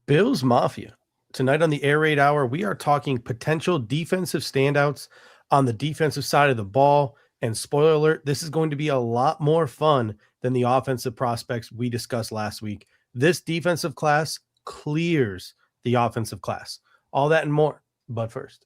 Bills Mafia. Tonight on the Air Raid Hour, we are talking potential defensive standouts on the defensive side of the ball. And spoiler alert, this is going to be a lot more fun than the offensive prospects we discussed last week. This defensive class clears the offensive class. All that and more. But first,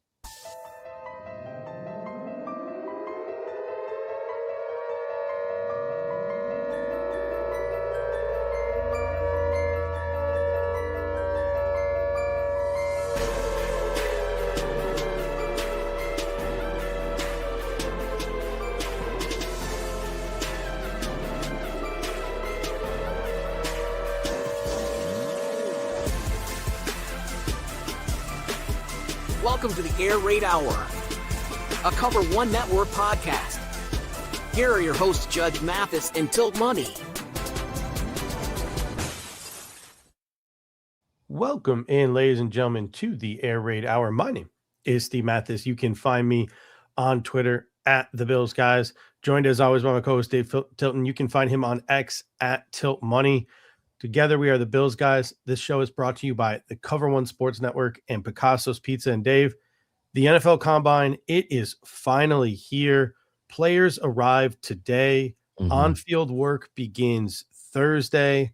welcome to the Air Raid Hour, a Cover One Network podcast. Here are your hosts, Judge Mathis and Tilt Money. welcome in, ladies and gentlemen, to the Air Raid Hour. My name is Steve Mathis. You can find me on Twitter at the Bills Guys. Joined as always by my co-host Dave Tilton. You can find him on X at Tilt Money. Together, we are the Bills Guys. This show is brought to you by the Cover One Sports Network and Picasso's Pizza. And Dave, the NFL Combine, it is finally here. Players arrive today. On-field work begins Thursday.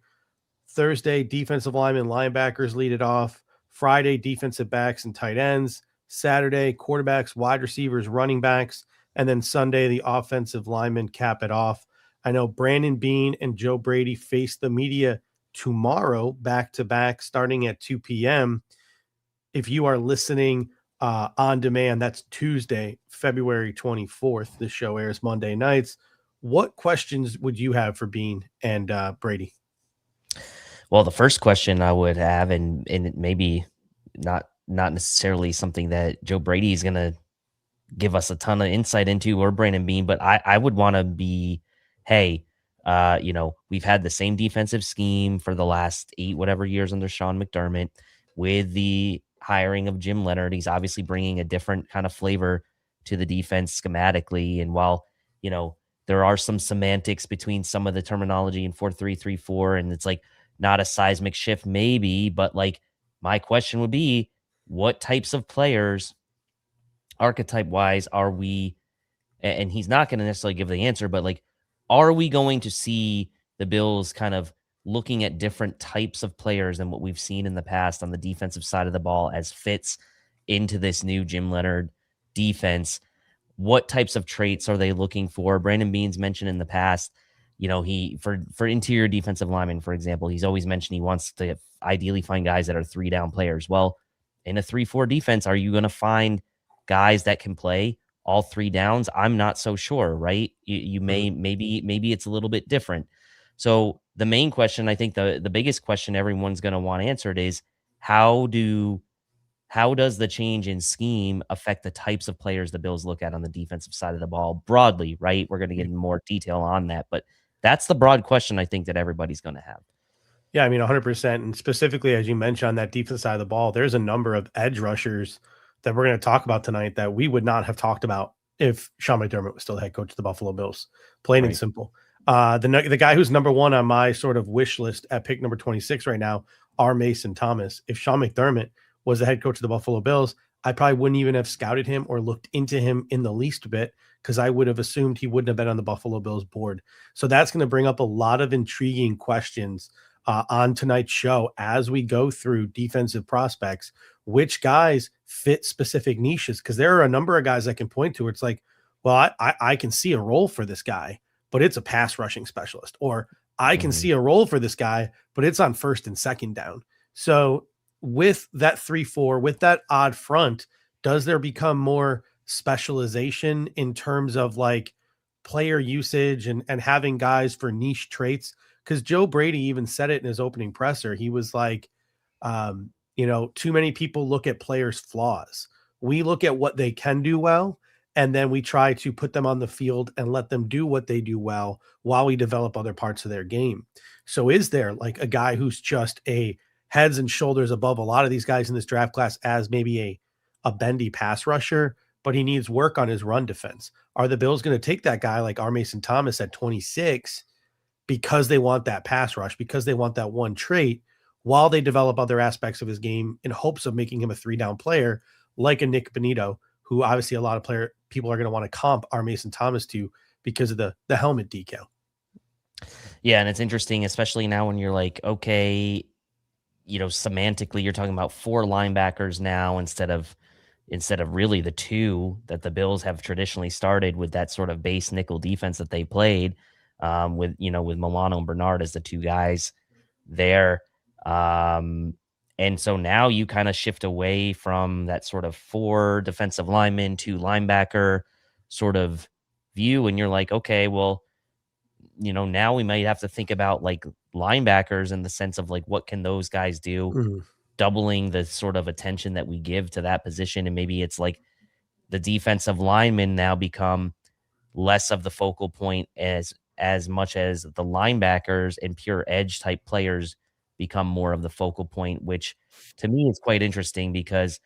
Thursday, defensive linemen, linebackers lead it off. Friday, defensive backs and tight ends. Saturday, quarterbacks, wide receivers, running backs. And then Sunday, the offensive linemen cap it off. I know Brandon Beane and Joe Brady face the media tomorrow, back-to-back, starting at 2 p.m. If you are listening on demand, that's Tuesday, February 24th. This show airs Monday nights. What questions would you have for Beane and Brady? Well, the first question I would have, and it maybe not necessarily something that Joe Brady is going to give us a ton of insight into, or Brandon Beane, but I would want to be, hey, we've had the same defensive scheme for the last 8 whatever years under Sean McDermott. With the hiring of Jim Leonhard, he's obviously bringing a different kind of flavor to the defense schematically. And while, there are some semantics between some of the terminology in 4-3-3-4, and it's like not a seismic shift maybe, but like my question would be, what types of players archetype wise are we, and he's not going to necessarily give the answer, but like, are we going to see the Bills kind of looking at different types of players than what we've seen in the past on the defensive side of the ball as fits into this new Jim Leonhard defense? What types of traits are they looking for? Brandon Beane's mentioned in the past, he for interior defensive linemen, for example, he's always mentioned he wants to ideally find guys that are 3-down players. Well, in a 3-4 defense, are you going to find guys that can play all 3 downs? I'm not so sure, right? You maybe it's a little bit different. So the main question, I think the biggest question everyone's going to want answered is how does the change in scheme affect the types of players the Bills look at on the defensive side of the ball broadly, right? We're going to get in more detail on that, but that's the broad question I think that everybody's going to have. Yeah, 100%. And specifically, as you mentioned, on that defense side of the ball, there's a number of edge rushers that we're going to talk about tonight that we would not have talked about if Sean McDermott was still the head coach of the Buffalo Bills, plain and simple. The guy who's number one on my sort of wish list at pick number 26 right now are Mason Thomas. If Sean McDermott was the head coach of the Buffalo Bills, I probably wouldn't even have scouted him or looked into him in the least bit, because I would have assumed he wouldn't have been on the Buffalo Bills board. So that's going to bring up a lot of intriguing questions on tonight's show as we go through defensive prospects. Which guys fit specific niches? Because there are a number of guys I can point to. It's like, well, I can see a role for this guy, but it's a pass rushing specialist. Or I can see a role for this guy, but it's on 1st and 2nd down. So with that 3-4, with that odd front, does there become more specialization in terms of like player usage and having guys for niche traits? Because Joe Brady even said it in his opening presser. He was like, too many people look at players' flaws. We look at what they can do well, and then we try to put them on the field and let them do what they do well while we develop other parts of their game. So is there like a guy who's just a heads and shoulders above a lot of these guys in this draft class as maybe a bendy pass rusher, but he needs work on his run defense? Are the Bills going to take that guy like R. Mason Thomas at 26 because they want that pass rush, because they want that one trait? while they develop other aspects of his game in hopes of making him a 3-down player, like a Nick Bonito, who obviously a lot of people are going to want to comp our Mason Thomas to because of the helmet decal. Yeah, and it's interesting, especially now when you're like, okay, semantically, you're talking about 4 linebackers now instead of really the 2 that the Bills have traditionally started with that sort of base nickel defense that they played, with Milano and Bernard as the 2 guys there. And so now you kind of shift away from that sort of 4 defensive linemen, 2 linebacker sort of view, and you're like, okay, well, now we might have to think about like linebackers in the sense of like, what can those guys do? Mm-hmm. Doubling the sort of attention that we give to that position. And maybe it's like the defensive linemen now become less of the focal point as much as the linebackers and pure edge type players become more of the focal point, which to me is quite interesting because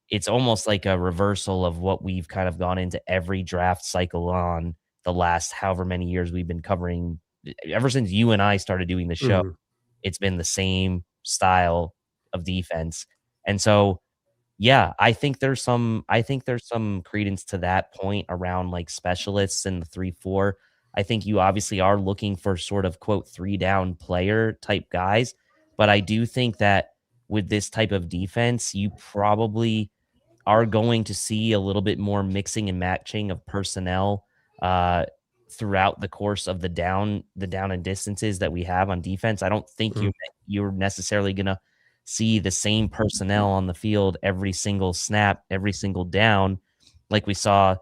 it's almost like a reversal of what we've kind of gone into every draft cycle on the last however many years we've been covering. Ever since you and I started doing the show, it's been the same style of defense. And so, yeah, I think there's some credence to that point around like specialists in the 3-4. I think you obviously are looking for sort of quote 3-down player type guys, but I do think that with this type of defense, you probably are going to see a little bit more mixing and matching of personnel throughout the course of the down and distances that we have on defense. I don't think you're necessarily going to see the same personnel on the field every single snap, every single down, like we saw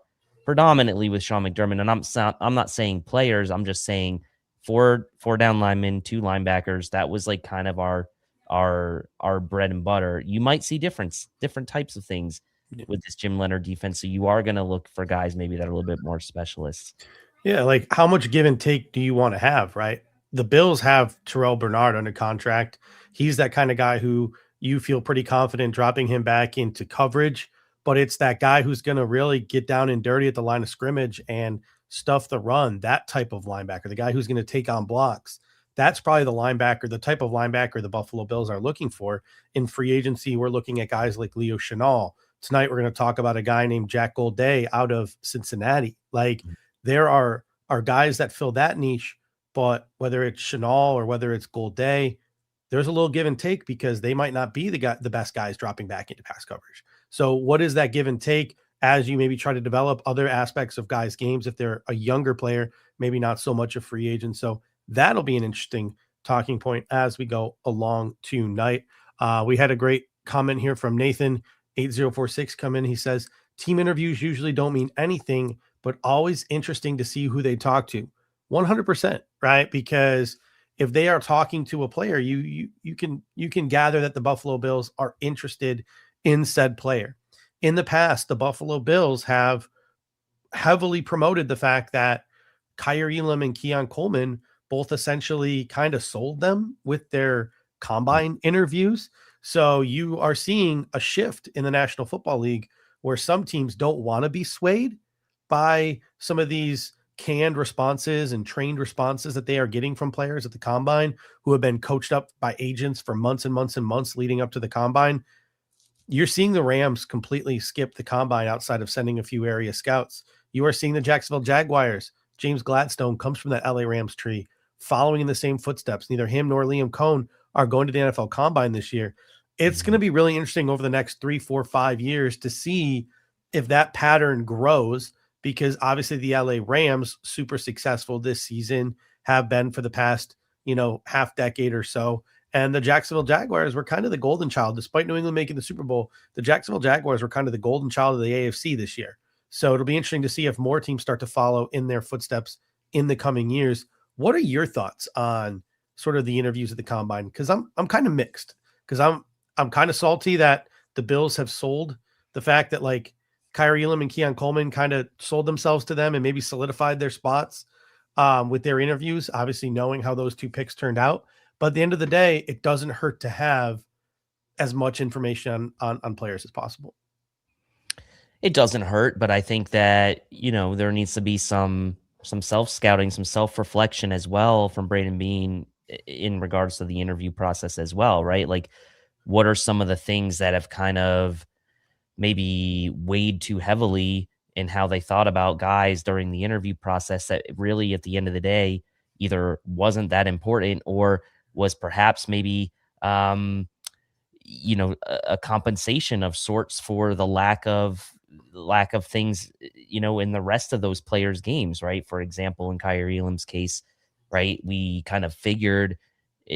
predominantly with Sean McDermott. And I'm not saying players. I'm just saying four down linemen, 2 linebackers. That was like kind of our bread and butter. You might see different types of things with this Jim Leonhard defense. So you are going to look for guys maybe that are a little bit more specialists. Yeah, like how much give and take do you want to have, right? The Bills have Terrell Bernard under contract. He's that kind of guy who you feel pretty confident dropping him back into coverage, but it's that guy who's going to really get down and dirty at the line of scrimmage and stuff the run, that type of linebacker, the guy who's going to take on blocks. That's probably the type of linebacker the Buffalo Bills are looking for. In free agency, we're looking at guys like Leo Chenal. Tonight, we're going to talk about a guy named Jack Golday out of Cincinnati. Like, there are guys that fill that niche, but whether it's Chenal or whether it's Golday, there's a little give and take because they might not be the best guys dropping back into pass coverage. So what is that give and take as you maybe try to develop other aspects of guys' games? If they're a younger player, maybe not so much a free agent. So that'll be an interesting talking point as we go along tonight. We had a great comment here from Nathan 8046 come in. He says, team interviews usually don't mean anything, but always interesting to see who they talk to. 100%, right? Because if they are talking to a player, you can gather that the Buffalo Bills are interested in said player. In the past, the Buffalo Bills have heavily promoted the fact that Kaiir Elam and Keon Coleman both essentially kind of sold them with their combine interviews. So you are seeing a shift in the National Football League where some teams don't want to be swayed by some of these canned responses and trained responses that they are getting from players at the combine who have been coached up by agents for months and months and months leading up to the combine. You're seeing the Rams completely skip the combine outside of sending a few area scouts. You are seeing the Jacksonville Jaguars. James Gladstone comes from that LA Rams tree, following in the same footsteps. Neither him nor Liam Cohn are going to the NFL Combine this year. It's going to be really interesting over the next 3, 4, 5 years to see if that pattern grows, because obviously the LA Rams, super successful this season, have been for the past, half decade or so. And the Jacksonville Jaguars were kind of the golden child. Despite New England making the Super Bowl, the Jacksonville Jaguars were kind of the golden child of the AFC this year. So it'll be interesting to see if more teams start to follow in their footsteps in the coming years. What are your thoughts on sort of the interviews at the combine? Because I'm kind of mixed, because I'm kind of salty that the Bills have sold the fact that like Kaiir Elam and Keon Coleman kind of sold themselves to them and maybe solidified their spots with their interviews, obviously knowing how those 2 picks turned out. But at the end of the day, it doesn't hurt to have as much information on players as possible. It doesn't hurt, but I think that, there needs to be some self-scouting, some self-reflection as well from Braden Beane in regards to the interview process as well, right? Like, what are some of the things that have kind of maybe weighed too heavily in how they thought about guys during the interview process that really at the end of the day either wasn't that important or was perhaps maybe a compensation of sorts for the lack of things, in the rest of those players' games, right? For example, in Kyrie Elam's case, right, we kind of figured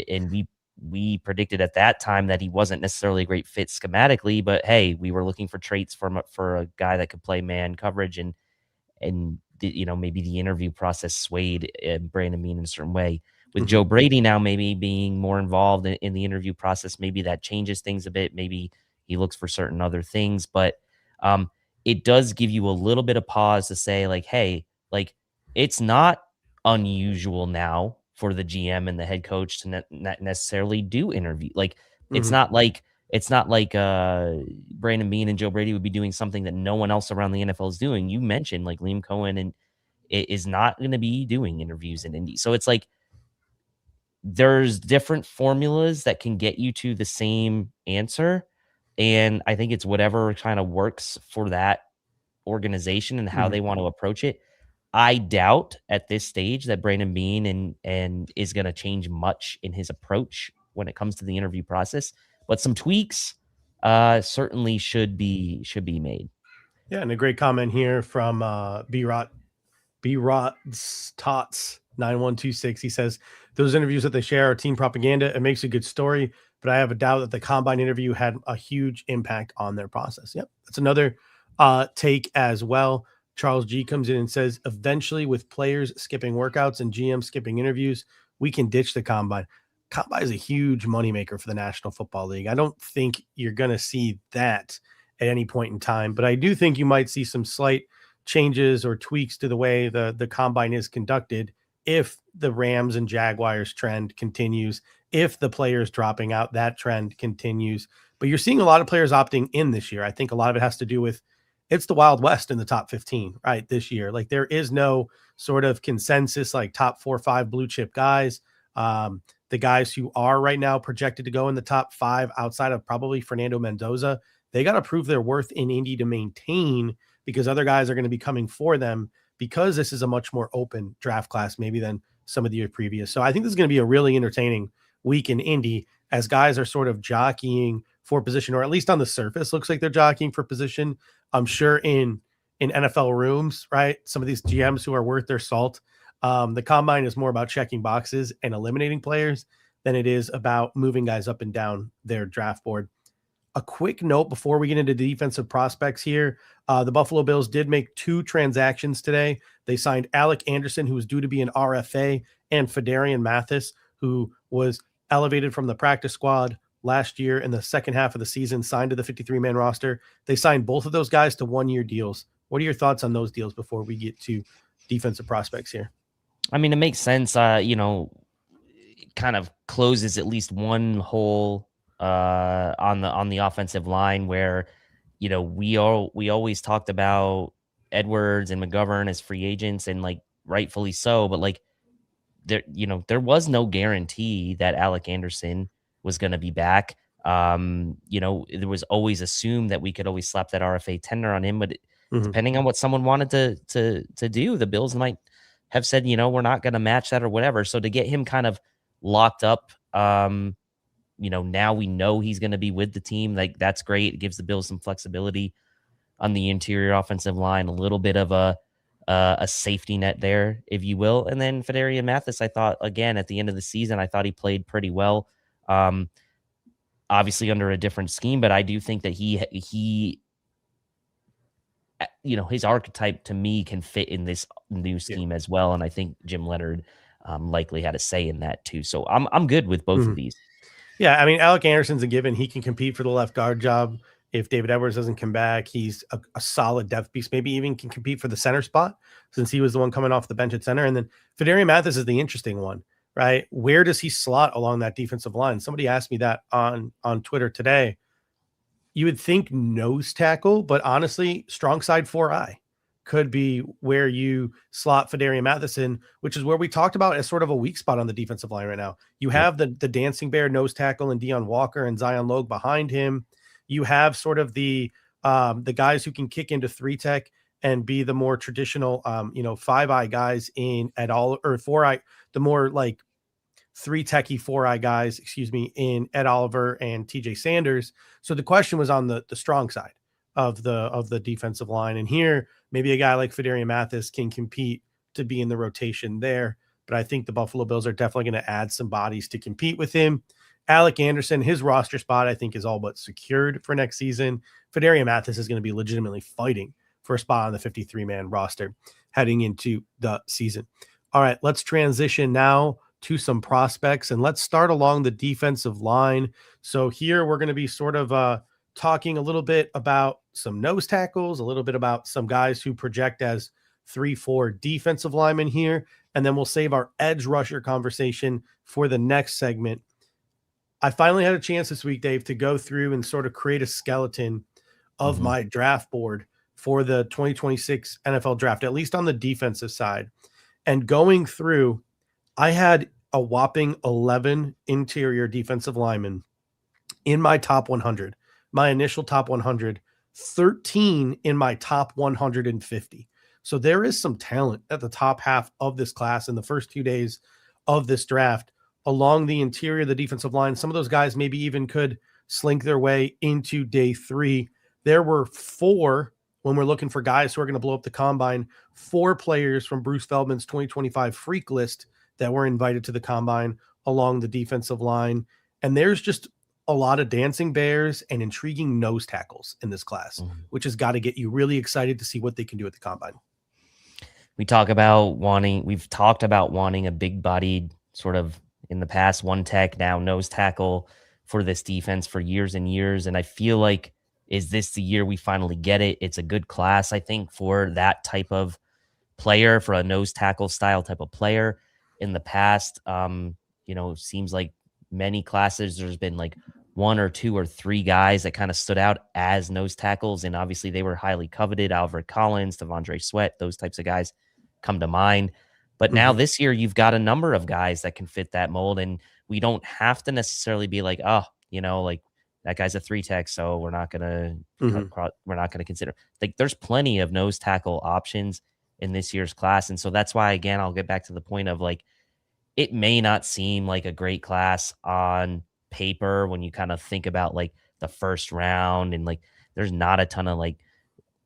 and we predicted at that time that he wasn't necessarily a great fit schematically, but hey, we were looking for traits for a guy that could play man coverage, and maybe the interview process swayed Brandon Beane in a certain way. With Joe Brady now maybe being more involved in the interview process, maybe that changes things a bit. Maybe he looks for certain other things, but it does give you a little bit of pause to say, like, hey, like, it's not unusual now for the GM and the head coach to not necessarily do interview. Like, it's not like Brandon Beane and Joe Brady would be doing something that no one else around the NFL is doing. You mentioned like Liam Cohen and it is not going to be doing interviews in Indy. So it's like there's different formulas that can get you to the same answer. And I think it's whatever kind of works for that organization and how they want to approach it. I doubt at this stage that Brandon Beane and is going to change much in his approach when it comes to the interview process, but some tweaks certainly should be made. Yeah, and a great comment here from B-Rot's Tots 9126. He says, those interviews that they share are team propaganda. It makes a good story, but I have a doubt that the combine interview had a huge impact on their process. Yep, that's another take as well. Charles G comes in and says, eventually with players skipping workouts and GM skipping interviews, we can ditch the combine. Combine is a huge moneymaker for the National Football League. I don't think you're going to see that at any point in time, but I do think you might see some slight changes or tweaks to the way the combine is conducted if the Rams and Jaguars trend continues, if the players dropping out, that trend continues. But you're seeing a lot of players opting in this year. I think a lot of it has to do with it's the Wild West in the top 15, right, this year. Like, there is no sort of consensus, like top 4 or 5 blue chip guys. The guys who are right now projected to go in the top 5 outside of probably Fernando Mendoza, they got to prove their worth in Indy to maintain, because other guys are going to be coming for them, because this is a much more open draft class maybe than some of the year previous. So I think this is going to be a really entertaining week in Indy as guys are sort of jockeying for position, or at least on the surface looks like they're jockeying for position. I'm sure in NFL rooms, right, some of these GMs who are worth their salt, the combine is more about checking boxes and eliminating players than it is about moving guys up and down their draft board. A quick note before we get into defensive prospects here. The Buffalo Bills did make 2 transactions today. They signed Alec Anderson, who was due to be an RFA, and Fedarian Mathis, who was elevated from the practice squad last year in the second half of the season, signed to the 53-man roster. They signed both of those guys to 1-year deals. What are your thoughts on those deals before we get to defensive prospects here? I mean, it makes sense. It kind of closes at least one hole on the offensive line where, we always talked about Edwards and McGovern as free agents, and like rightfully so, but like there was no guarantee that Alec Anderson was going to be back. There was always assumed that we could always slap that RFA tender on him, but depending on what someone wanted to do, the Bills might have said, we're not going to match that or whatever. So to get him kind of locked up, now we know he's going to be with the team. Like, that's great. It gives the Bills some flexibility on the interior offensive line, a little bit of a safety net there, if you will. And then Fedarian Mathis, I thought, again, at the end of the season, I thought he played pretty well. Obviously under a different scheme, but I do think that he his archetype to me can fit in this new scheme as well. And I think Jim Leonhard likely had a say in that too. So I'm good with both of these. Yeah, I mean, Alec Anderson's a given. He can compete for the left guard job. If David Edwards doesn't come back, he's a solid depth piece, maybe even can compete for the center spot since he was the one coming off the bench at center. And then Fedarian Mathis is the interesting one, right? Where does he slot along that defensive line? Somebody asked me that on Twitter today. You would think nose tackle, but honestly, strong side 4-eye, could be where you slot Fedarian Matheson, which is where we talked about as sort of a weak spot on the defensive line right now. You have the dancing bear nose tackle and Deion Walker and Zion Logue behind him. You have sort of the guys who can kick into 3-tech and be the more traditional, 5-eye guys in at all, or 4-eye, the more like 3-techy 4-eye guys, in Ed Oliver and TJ Sanders. So the question was on the strong side of the defensive line. And here, maybe a guy like Fedarian Mathis can compete to be in the rotation there. But I think the Buffalo Bills are definitely going to add some bodies to compete with him. Alec Anderson, his roster spot, I think, is all but secured for next season. Fedarian Mathis is going to be legitimately fighting for a spot on the 53-man roster heading into the season. All right, let's transition now to some prospects, and let's start along the defensive line. So here we're going to be sort of talking a little bit about some nose tackles, a little bit about some guys who project as 3-4 defensive linemen here, and then we'll save our edge rusher conversation for the next segment. I finally had a chance this week, Dave, to go through and sort of create a skeleton of my draft board for the 2026 NFL draft, at least on the defensive side. And going through, I had a whopping 11 interior defensive linemen in my top 100, my initial top 100, 13 in my top 150. So there is some talent at the top half of this class in the first 2 days of this draft along the interior of the defensive line. Some of those guys maybe even could slink their way into day 3. There were 4, when we're looking for guys who are going to blow up the combine, 4 players from Bruce Feldman's 2025 freak list that were invited to the combine along the defensive line. And there's just a lot of dancing bears and intriguing nose tackles in this class, which has got to get you really excited to see what they can do at the combine. We've talked about wanting a big bodied sort of in the past, 1-tech, now nose tackle for this defense for years and years. And I feel like, is this the year we finally get it? It's a good class, I think, for that type of player, for a nose tackle style type of player. In the past, seems like many classes, there's been like 1 or 2 or 3 guys that kind of stood out as nose tackles. And obviously they were highly coveted. Alfred Collins, Devondre Sweat, those types of guys come to mind. But now this year, you've got a number of guys that can fit that mold. And we don't have to necessarily be like, like that guy's a 3-tech, so we're not going to consider. Like, there's plenty of nose tackle options in this year's class. And so that's why, again, I'll get back to the point of like, it may not seem like a great class on paper when you kind of think about like the first round, and like there's not a ton of like,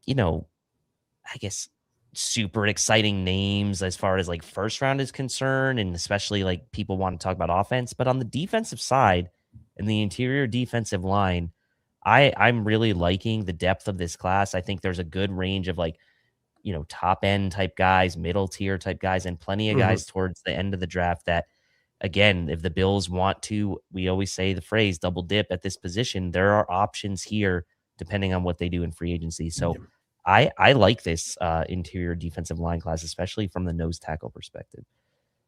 I guess super exciting names as far as like first round is concerned, and especially like people want to talk about offense. But on the defensive side and the interior defensive line, I'm really liking the depth of this class. I think there's a good range of like, top end type guys, middle tier type guys, and plenty of guys towards the end of the draft that, again, if the Bills want to, we always say the phrase double dip at this position, there are options here depending on what they do in free agency. So I like this interior defensive line class, especially from the nose tackle perspective.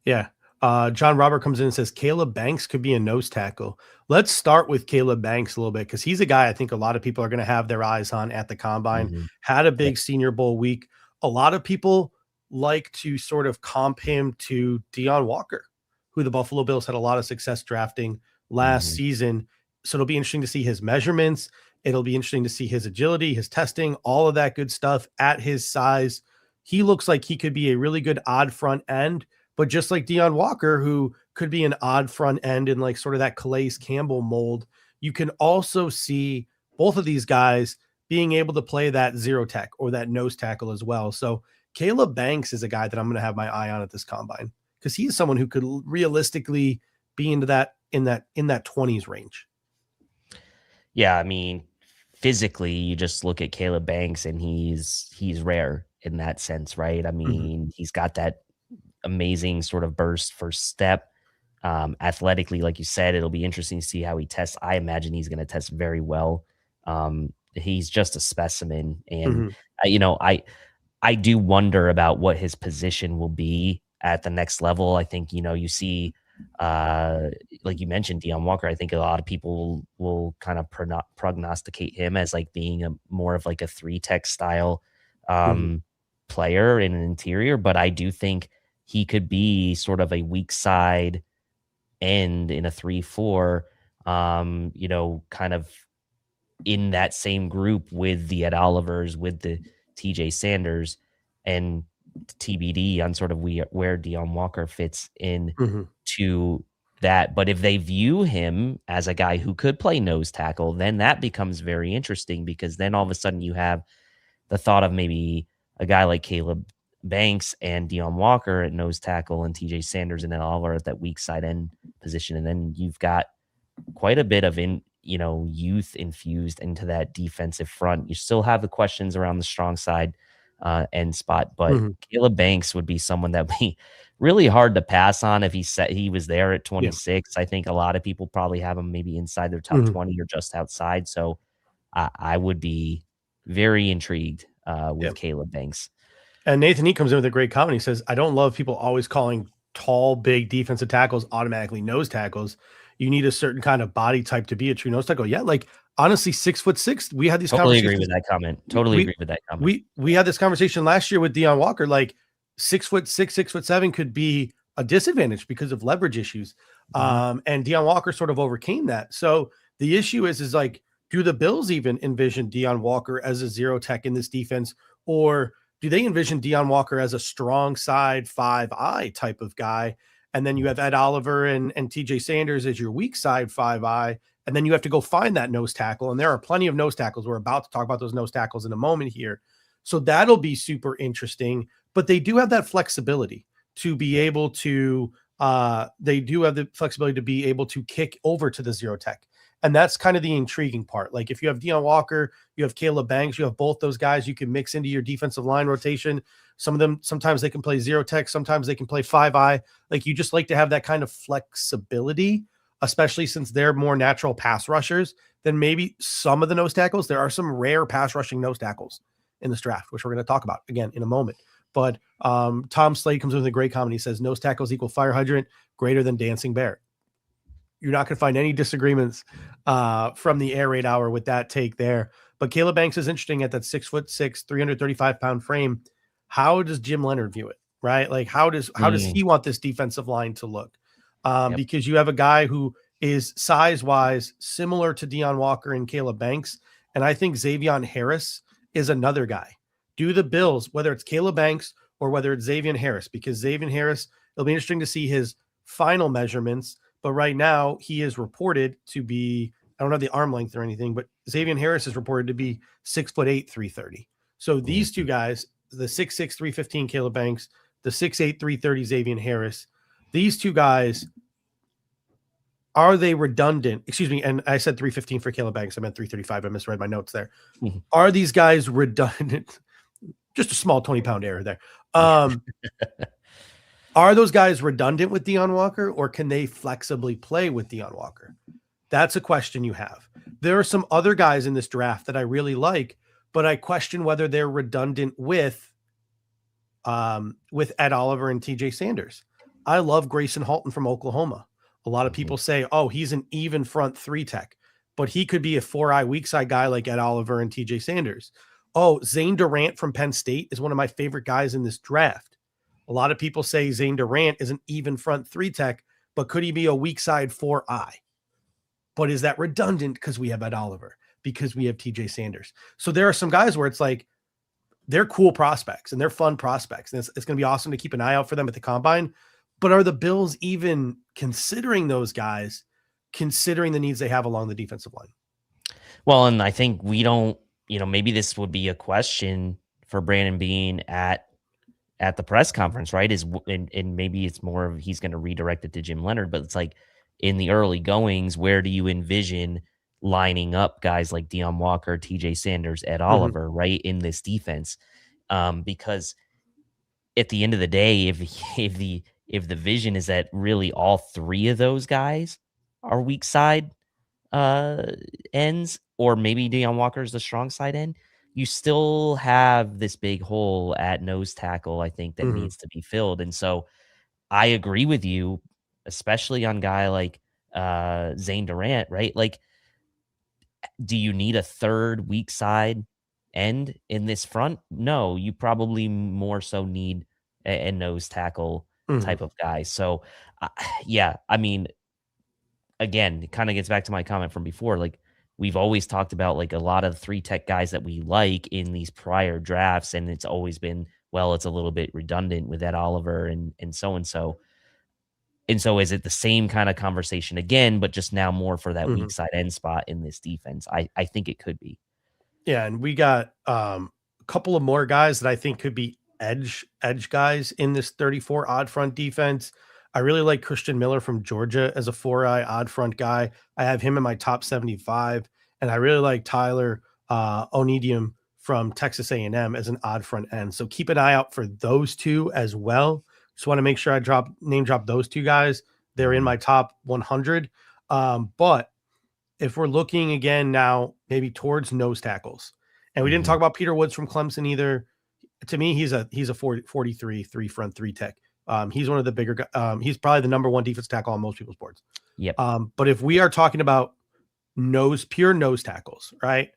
Yeah. John Robert comes in and says Caleb Banks could be a nose tackle. Let's start with Caleb Banks a little bit, because he's a guy I think a lot of people are going to have their eyes on at the combine. Had a big Senior Bowl week. A lot of people like to sort of comp him to Deion Walker, who the Buffalo Bills had a lot of success drafting last season. So it'll be interesting to see his measurements. It'll be interesting to see his agility, his testing, all of that good stuff at his size. He looks like he could be a really good odd front end, but just like Deion Walker, who could be an odd front end in like sort of that Calais Campbell mold, you can also see both of these guys being able to play that 0-tech or that nose tackle as well. So Caleb Banks is a guy that I'm going to have my eye on at this combine, because he is someone who could realistically be into that in that 20s range. Yeah, I mean, physically, you just look at Caleb Banks and he's rare in that sense, right? I mean, he's got that amazing sort of burst first step. Athletically, like you said, it'll be interesting to see how he tests. I imagine he's going to test very well. He's just a specimen. And, I do wonder about what his position will be at the next level. I think, you see, like you mentioned, Deion Walker, I think a lot of people will kind of prognosticate him as like being more of like a 3-tech style player in an interior, but I do think he could be sort of a weak side end in a 3-4, kind of in that same group with the Ed Olivers, with the TJ Sanders, and TBD on sort of where Deon Walker fits in to that. But if they view him as a guy who could play nose tackle, then that becomes very interesting, because then all of a sudden you have the thought of maybe a guy like Caleb Banks and Deon Walker at nose tackle and TJ Sanders and then Oliver at that weak side end position. And then you've got quite a bit of youth infused into that defensive front. You still have the questions around the strong side end spot, but Caleb Banks would be someone that would be really hard to pass on if he was there at 26. I think a lot of people probably have him maybe inside their top 20 or just outside. So I would be very intrigued with Caleb Banks. And Nathan E comes in with a great comment. He says, I don't love people always calling tall, big defensive tackles automatically nose tackles. You need a certain kind of body type to be a true nose tackle. Yeah, like honestly, 6'6". We had these totally conversations. Agree with that comment. Totally agree with that comment. We had this conversation last year with Deon Walker. Like 6'6", 6'7" could be a disadvantage because of leverage issues. And Deon Walker sort of overcame that. So the issue is like, do the Bills even envision Deon Walker as a zero tech in this defense, or do they envision Deon Walker as a strong side 5-eye type of guy? And then you have Ed Oliver and TJ Sanders as your weak side 5-eye. And then you have to go find that nose tackle. And there are plenty of nose tackles. We're about to talk about those nose tackles in a moment here. So that'll be super interesting. But they do have that flexibility to be able to, kick over to the zero tech. And that's kind of the intriguing part. Like if you have Deon Walker, you have Caleb Banks, you have both those guys you can mix into your defensive line rotation. Some of them, sometimes they can play zero tech, sometimes they can play 5-eye. Like you just like to have that kind of flexibility, especially since they're more natural pass rushers than maybe some of the nose tackles. There are some rare pass rushing nose tackles in this draft, which we're going to talk about again in a moment. But Tom Slade comes with a great comment. He says, nose tackles equal fire hydrant greater than dancing bear. You're not going to find any disagreements from the Air Raid Hour with that take there. But Caleb Banks is interesting at that 6'6", 335-pound frame. How does Jim Leonhard view it? Right? Like how does he want this defensive line to look? Because you have a guy who is size-wise similar to Deon Walker and Caleb Banks. And I think Xavier Harris is another guy. Do the Bills, whether it's Caleb Banks or whether it's Xavier Harris, because Xavier Harris, it'll be interesting to see his final measurements. But right now, he is reported to be, I don't know the arm length or anything, but Xavier Harris is reported to be 6'8", 330. So these two guys, the 6'6", 315 Caleb Banks, the 6'8", 330 Xavier Harris, these two guys, are they redundant? Excuse me, and I said 315 for Caleb Banks. I meant 335. I misread my notes there. Are these guys redundant? Just a small 20-pound error there. Are those guys redundant with Deon Walker, or can they flexibly play with Deon Walker? That's a question you have. There are some other guys in this draft that I really like, but I question whether they're redundant with Ed Oliver and TJ Sanders. I love Grayson Halton from Oklahoma. A lot of people say, oh, he's an even front 3 tech, but he could be a 4-eye weak side guy like Ed Oliver and TJ Sanders. Oh, Zane Durant from Penn State is one of my favorite guys in this draft. A lot of people say Zane Durant is an even front 3 tech, but could he be a weak side 4-eye? But is that redundant because we have Ed Oliver, because we have TJ Sanders? So there are some guys where it's like, they're cool prospects and they're fun prospects. And it's going to be awesome to keep an eye out for them at the combine. But are the Bills even considering those guys, considering the needs they have along the defensive line? Well, and I think we don't, maybe this would be a question for Brandon Beane at the press conference, right? And maybe it's more of he's going to redirect it to Jim Leonhard, but it's like in the early goings, where do you envision lining up guys like Deon Walker, TJ Sanders, Ed Oliver, right, in this defense? Because at the end of the day, if the vision is that really all three of those guys are weak side ends, or maybe Deon Walker is the strong side end, you still have this big hole at nose tackle, I think, that needs to be filled. And so I agree with you, especially on a guy like Zane Durant, right? Like, do you need a third weak side end in this front, no, you probably more so need a nose tackle Mhm. type of guy. So, yeah, I mean, again, it kind of gets back to my comment from before. Like, we've always talked about like a lot of three tech guys that we like in these prior drafts, and it's always been, well, it's a little bit redundant with Ed Oliver and so and so. And so is it the same kind of conversation again, but just now more for that weak Mhm. side end spot in this defense? I think it could be. Yeah, and we got a couple of more guys that I think could be edge guys in this 34 odd front defense. I really like Christian Miller from Georgia as a 4-eye odd front guy. I have him in my top 75, and I really like Tyler Onedium from Texas A&M as an odd front end. So keep an eye out for those two as well. Just want to make sure I name drop those two guys. They're in Mhm. my top 100. But if we're looking again now, maybe towards nose tackles, and we didn't talk Mhm. about Peter Woods from Clemson either. To me, he's a 43 three front three tech. He's one of the bigger. He's probably the number one defense tackle on most people's boards. Yep. But if we are talking about pure nose tackles, right?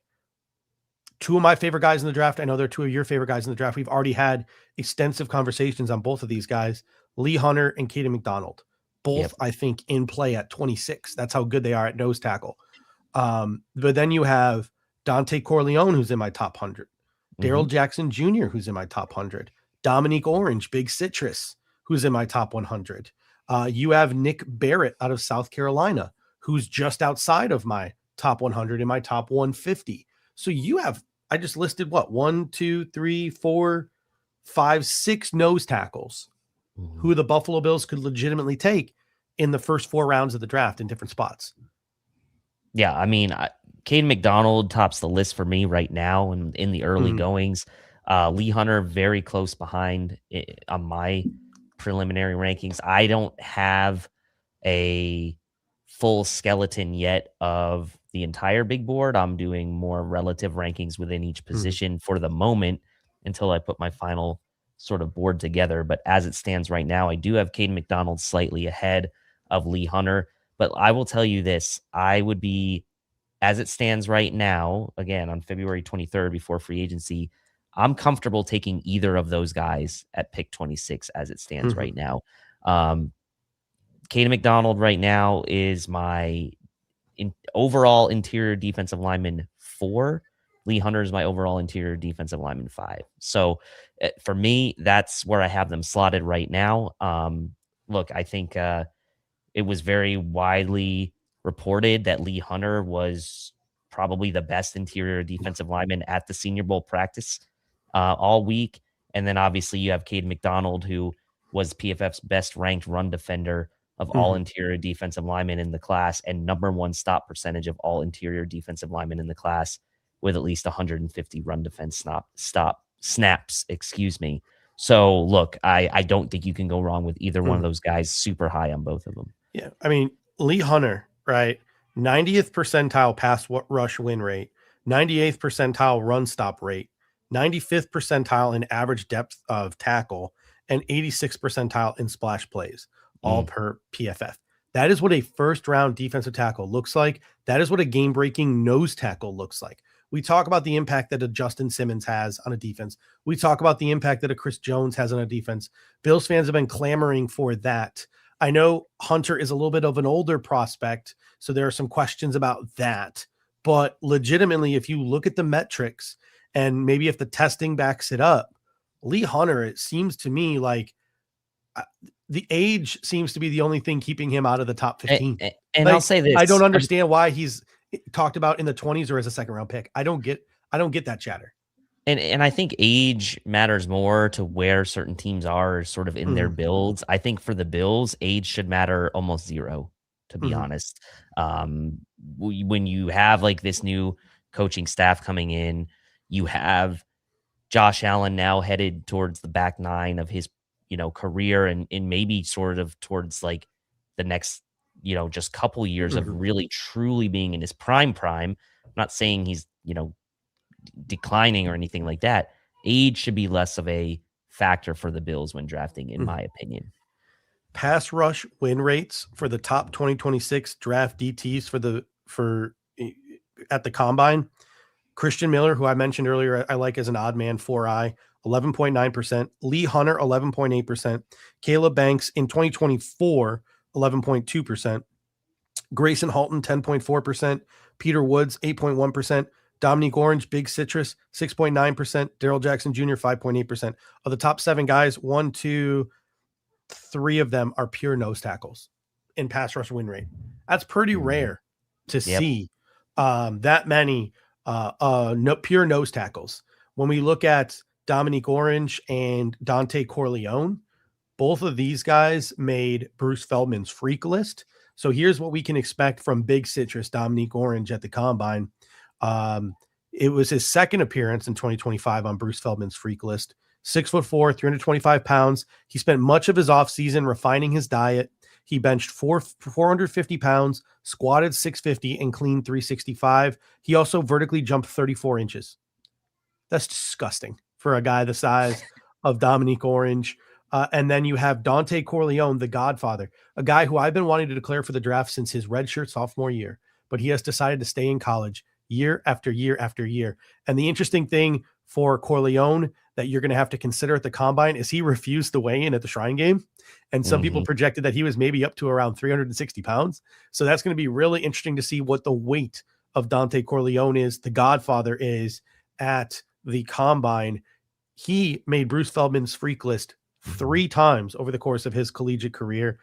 Two of my favorite guys in the draft. I know they're two of your favorite guys in the draft. We've already had extensive conversations on both of these guys, Lee Hunter and Caden McDonald. Both, Yep. I think, in play at 26. That's how good they are at nose tackle. But then you have Dante Corleone, who's in my top 100, Daryl Mhm. Jackson Jr., who's in my top 100, Dominique Orange, Big Citrus, who's in my top 100. You have Nick Barrett out of South Carolina, who's just outside of my top 100 in my top 150. So you have, I just listed what, 1, 2, 3, 4, 5, 6 nose tackles Mhm. who the Buffalo Bills could legitimately take in the first 4 rounds of the draft in different spots. Yeah, I mean, Caden McDonald tops the list for me right now in the early Mhm. goings. Lee Hunter very close behind on my preliminary rankings. I don't have a full skeleton yet of the entire big board. I'm doing more relative rankings within each Mhm. position for the moment until I put my final sort of board together. But as it stands right now, I do have Caden McDonald slightly ahead of Lee Hunter. But I will tell you this, I would be, as it stands right now, again, on February 23rd before free agency, I'm comfortable taking either of those guys at pick 26 as it stands Mhm. right now. Um, Caden McDonald right now is my overall interior defensive lineman 4. Lee Hunter is my overall interior defensive lineman 5. So for me, that's where I have them slotted right now. Look, I think it was very widely reported that Lee Hunter was probably the best interior defensive lineman at the Senior Bowl practice all week. And then obviously you have Cade McDonald, who was PFF's best ranked run defender of all Mhm. interior defensive linemen in the class and number one stop percentage of all interior defensive linemen in the class with at least 150 run defense snaps, excuse me. So look, I don't think you can go wrong with either one of Mhm. those guys. Super high on both of them. Yeah. I mean, Lee Hunter, right? 90th percentile pass rush win rate, 98th percentile run stop rate, 95th percentile in average depth of tackle, and 86th percentile in splash plays, all Mm, per PFF. That is what a first round defensive tackle looks like. That is what a game breaking nose tackle looks like. We talk about the impact that a Justin Simmons has on a defense. We talk about the impact that a Chris Jones has on a defense. Bills fans have been clamoring for that. I know Hunter is a little bit of an older prospect, so there are some questions about that. But legitimately, if you look at the metrics and maybe if the testing backs it up, Lee Hunter, it seems to me like uh, the age seems to be the only thing keeping him out of the top 15. and I'll Like, say I don't this, understand why he's talked about in the 20s or as a second round pick. I don't get that chatter. and I think age matters more to where certain teams are sort of in their Mhm, builds. I think for the Bills, age should matter almost zero, to be mhm, honest. When you have like this new coaching staff coming in, you have Josh Allen now headed towards the back nine of his, career and maybe sort of towards like the next, just couple years of mhm. really truly being in his prime. I'm not saying he's, declining or anything like that. Age should be less of a factor for the Bills when drafting, in my Mhm. opinion. Pass rush win rates for the top 2026 draft DTs for at the combine. Christian Miller, who I mentioned earlier, I like as an odd man, 4i, 11.9%. Lee Hunter, 11.8%. Caleb Banks in 2024, 11.2%. Grayson Halton, 10.4%. Peter Woods, 8.1%. Dominique Orange, Big Citrus, 6.9%. Daryl Jackson Jr., 5.8%. Of the top 7 guys, 1, 2, 3 of them are pure nose tackles in pass rush win rate. That's pretty rare to see that many pure nose tackles. When we look at Dominique Orange and Dante Corleone, both of these guys made Bruce Feldman's freak list. So here's what we can expect from Big Citrus, Dominique Orange at the Combine. It was his second appearance in 2025 on Bruce Feldman's freak list. 6'4", 325 pounds. He spent much of his offseason refining his diet. He benched 450 pounds, squatted 650, and cleaned 365. He also vertically jumped 34 inches. That's disgusting for a guy the size of Dominique Orange. And then you have Dante Corleone, the Godfather, a guy who I've been wanting to declare for the draft since his redshirt sophomore year, but he has decided to stay in college year after year after year. And the interesting thing for Corleone that you're going to have to consider at the Combine is he refused to weigh in at the Shrine Game. And some people projected that he was maybe up to around 360 pounds. So that's going to be really interesting to see what the weight of Dante Corleone is, the Godfather is, at the Combine. He made Bruce Feldman's freak list 3 times over the course of his collegiate career,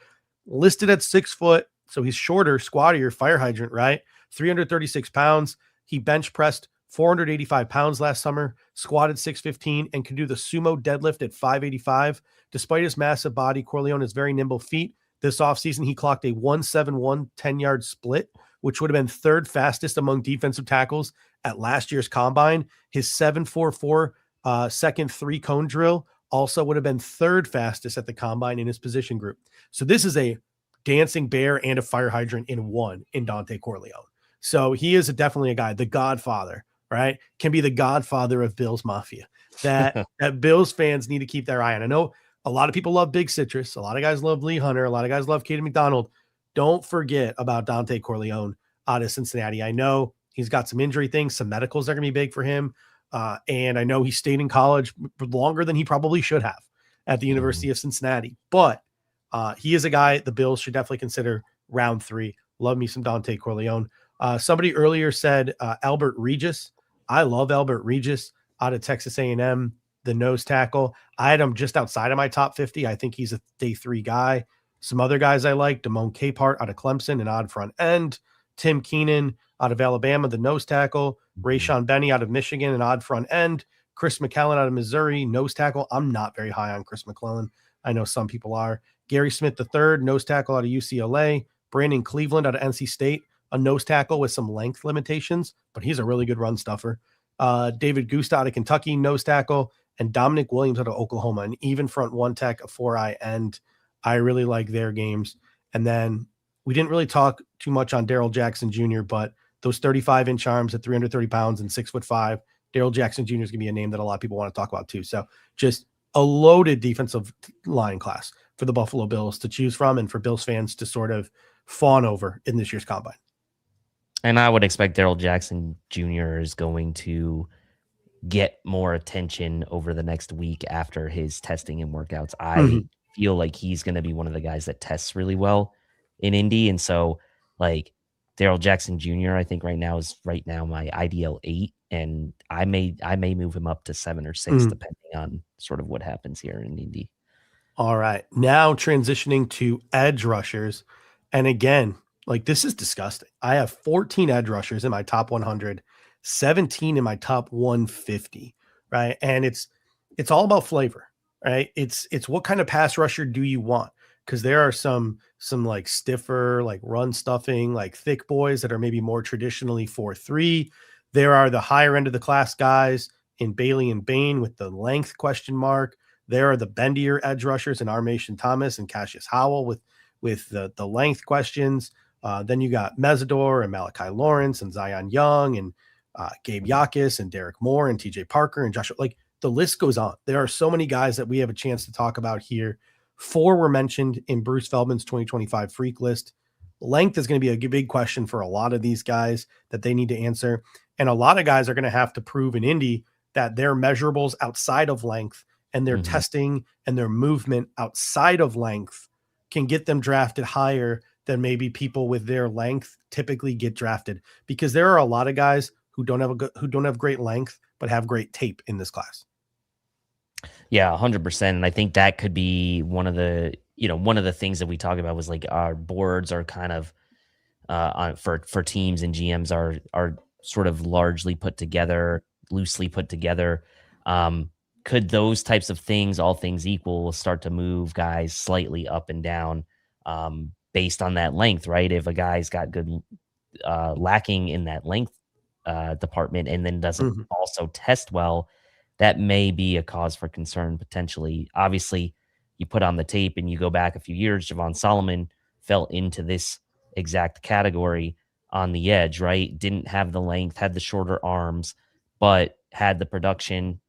listed at 6 foot. So he's shorter, squattier, fire hydrant, right? 336 pounds. He bench pressed 485 pounds last summer, squatted 615, and can do the sumo deadlift at 585. Despite his massive body, Corleone has very nimble feet. This offseason, he clocked a 171 10-yard split, which would have been 3rd fastest among defensive tackles at last year's Combine. His 7.44 second 3-cone drill also would have been 3rd fastest at the Combine in his position group. So this is a dancing bear and a fire hydrant in one in Dante Corleone. So he is definitely a guy, the Godfather, right? Can be the Godfather of Bills Mafia that Bills fans need to keep their eye on. I know a lot of people love Big Citrus. A lot of guys love Lee Hunter. A lot of guys love Kaden McDonald. Don't forget about Dante Corleone out of Cincinnati. I know he's got some injury things. Some medicals are going to be big for him. And I know he stayed in college longer than he probably should have at the University of Cincinnati. But he is a guy the Bills should definitely consider round 3. Love me some Dante Corleone. Somebody earlier said Albert Regis. I love Albert Regis out of Texas A&M, the nose tackle. I had him just outside of my top 50. I think he's a day 3 guy. Some other guys I like, Damone Capehart out of Clemson, an odd front end. Tim Keenan out of Alabama, the nose tackle. Rayshon Benny out of Michigan, an odd front end. Chris McClellan out of Missouri, nose tackle. I'm not very high on Chris McClellan. I know some people are. Gary Smith III, nose tackle out of UCLA. Brandon Cleveland out of NC State, a nose tackle with some length limitations, but he's a really good run stuffer. David Gusta out of Kentucky, nose tackle. And Dominic Williams out of Oklahoma, an even front 1 tech, a 4i end. I really like their games. And then we didn't really talk too much on Daryl Jackson Jr., but those 35-inch arms at 330 pounds and 6'5", Daryl Jackson Jr. is going to be a name that a lot of people want to talk about too. So just a loaded defensive line class for the Buffalo Bills to choose from and for Bills fans to sort of fawn over in this year's Combine. And I would expect Daryl Jackson Jr. is going to get more attention over the next week after his testing and workouts. I feel like he's going to be one of the guys that tests really well in Indy. And so like Daryl Jackson Jr., I think right now my ideal 8. And I may move him up to 7 or 6, depending on sort of what happens here in Indy. All right. Now transitioning to edge rushers. And again, like this is disgusting. I have 14 edge rushers in my top 100, 17 in my top 150, right? And it's all about flavor, right? It's what kind of pass rusher do you want? Because there are some like stiffer, like run stuffing, like thick boys that are maybe more traditionally 4-3. There are the higher end of the class guys in Bailey and Beane with the length question mark. There are the bendier edge rushers in Armation Thomas and Cassius Howell with the length questions. Then you got Meador and Malachi Lawrence and Zion Young and Gabe Jacas and Derek Moore and TJ Parker and Joshua. Like the list goes on. There are so many guys that we have a chance to talk about here. 4 were mentioned in Bruce Feldman's 2025 freak list. Length is going to be a big question for a lot of these guys that they need to answer. And a lot of guys are going to have to prove in Indy that their measurables outside of length and their testing and their movement outside of length can get them drafted higher than maybe people with their length typically get drafted, because there are a lot of guys who don't have great length, but have great tape in this class. Yeah, 100%. And I think that could be one of the things that we talk about was like our boards are kind of for teams and GMs are sort of largely put together, loosely put together. Could those types of things, all things equal, start to move guys slightly up and down based on that length, right? If a guy's got good lacking in that length department and then doesn't also test well, that may be a cause for concern potentially. Obviously, you put on the tape and you go back a few years, Javon Solomon fell into this exact category on the edge, right? Didn't have the length, had the shorter arms, but had the production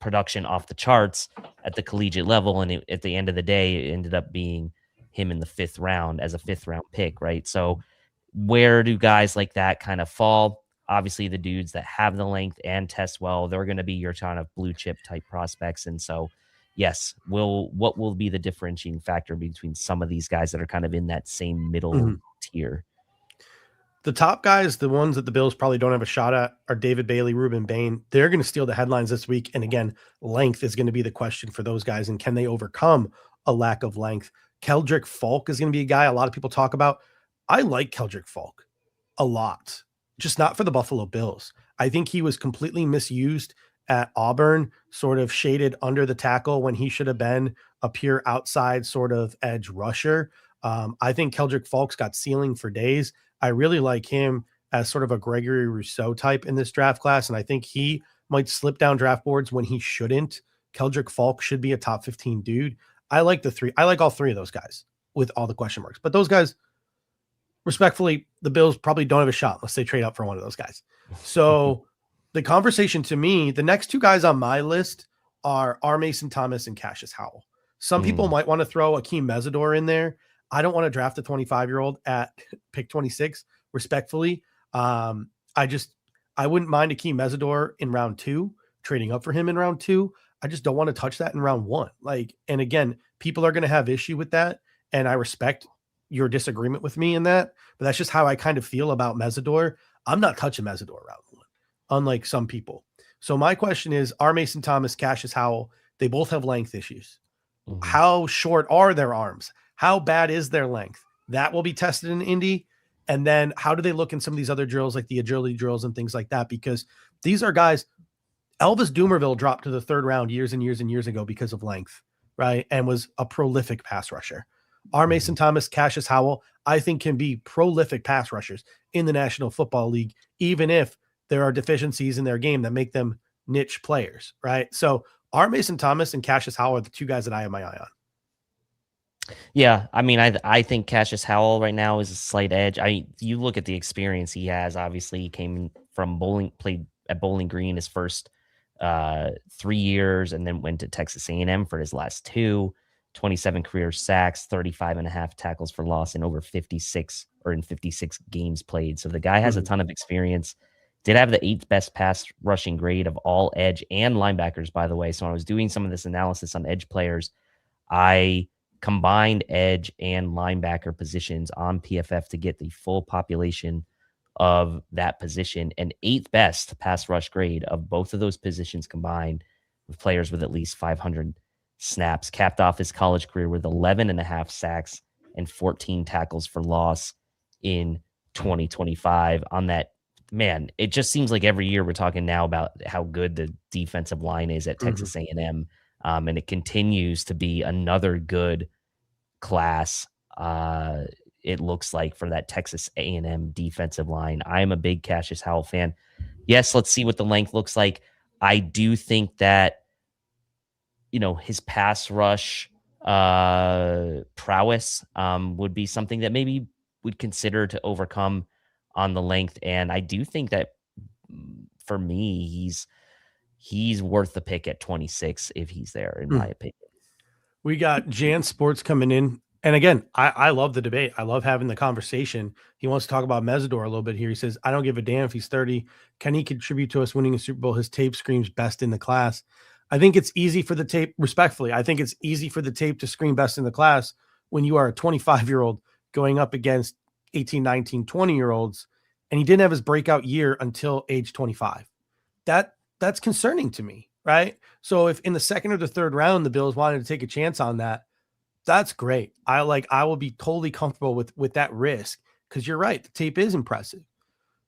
production off the charts at the collegiate level. And at the end of the day, it ended up being him in the 5th round as a 5th round pick, right? So where do guys like that kind of fall? Obviously, the dudes that have the length and test well, they're going to be your kind of blue chip type prospects. And so, yes, what will be the differentiating factor between some of these guys that are kind of in that same middle tier? The top guys, the ones that the Bills probably don't have a shot at, are David Bailey, Ruben Beane. They're going to steal the headlines this week. And again, length is going to be the question for those guys. And can they overcome a lack of length? Keldrick Falk is going to be a guy a lot of people talk about. I like Keldrick Falk a lot, just not for the Buffalo Bills. I think he was completely misused at Auburn, sort of shaded under the tackle when he should have been a pure outside sort of edge rusher. I think Keldrick Falk's got ceiling for days. I really like him as sort of a Gregory Rousseau type in this draft class, and I think he might slip down draft boards when he shouldn't. Keldrick Falk should be a top 15 dude. I like all three of those guys with all the question marks. But those guys, respectfully, the Bills probably don't have a shot unless they trade up for one of those guys. So the conversation to me, the next two guys on my list are R. Mason Thomas and Cassius Howell. Some people might want to throw Akeem Meador in there. I don't want to draft a 25-year-old at pick 26, respectfully. I wouldn't mind Akeem Meador in round 2, trading up for him in round 2. I just don't want to touch that in round 1. And again, people are going to have issue with that. And I respect your disagreement with me in that, but that's just how I kind of feel about Meador. I'm not touching Meador round 1, unlike some people. So my question is, R. Mason Thomas, Cassius Howell, they both have length issues. How short are their arms? How bad is their length? That will be tested in Indy. And then how do they look in some of these other drills, like the agility drills and things like that? Because these are guys, Elvis Dumervil dropped to the 3rd round years and years and years ago because of length, right? And was a prolific pass rusher. R. Mason Thomas, Cassius Howell, I think can be prolific pass rushers in the National Football League, even if there are deficiencies in their game that make them niche players, right? So R. Mason Thomas and Cassius Howell are the two guys that I have my eye on. Yeah, I mean, I think Cassius Howell right now is a slight edge. You look at the experience he has. Obviously, he came from played at Bowling Green his first 3 years, and then went to Texas A&M for his last 2. 27 career sacks, 35.5 tackles for loss in 56 games played. So the guy has a ton of experience. Did have the 8th best pass rushing grade of all edge and linebackers, by the way. So when I was doing some of this analysis on edge players, I combined edge and linebacker positions on PFF to get the full population of that position, and 8th best pass rush grade of both of those positions combined, with players with at least 500 snaps. Capped off his college career with 11.5 sacks and 14 tackles for loss in 2025. On that, man, it just seems like every year we're talking now about how good the defensive line is at Texas A&M. And it continues to be another good class. It looks like for that Texas A&M defensive line. I am a big Cassius Howell fan. Yes, let's see what the length looks like. I do think that, his pass rush prowess would be something that maybe would consider to overcome on the length. And I do think that for me, he's worth the pick at 26 if he's there, in my opinion. We got Jan Sports coming in And again, I love the debate. I love having the conversation. He wants to talk about Meador a little bit here. He says, I don't give a damn if he's 30. Can he contribute to us winning a Super Bowl? His tape screams best in the class. I think it's easy for the tape, respectfully, I think it's easy for the tape to scream best in the class when you are a 25-year-old going up against 18, 19, 20-year-olds, and he didn't have his breakout year until age 25. That's concerning to me, right? So if in the second or the third round, the Bills wanted to take a chance on that, that's great. I will be totally comfortable with that risk because you're right. The tape is impressive.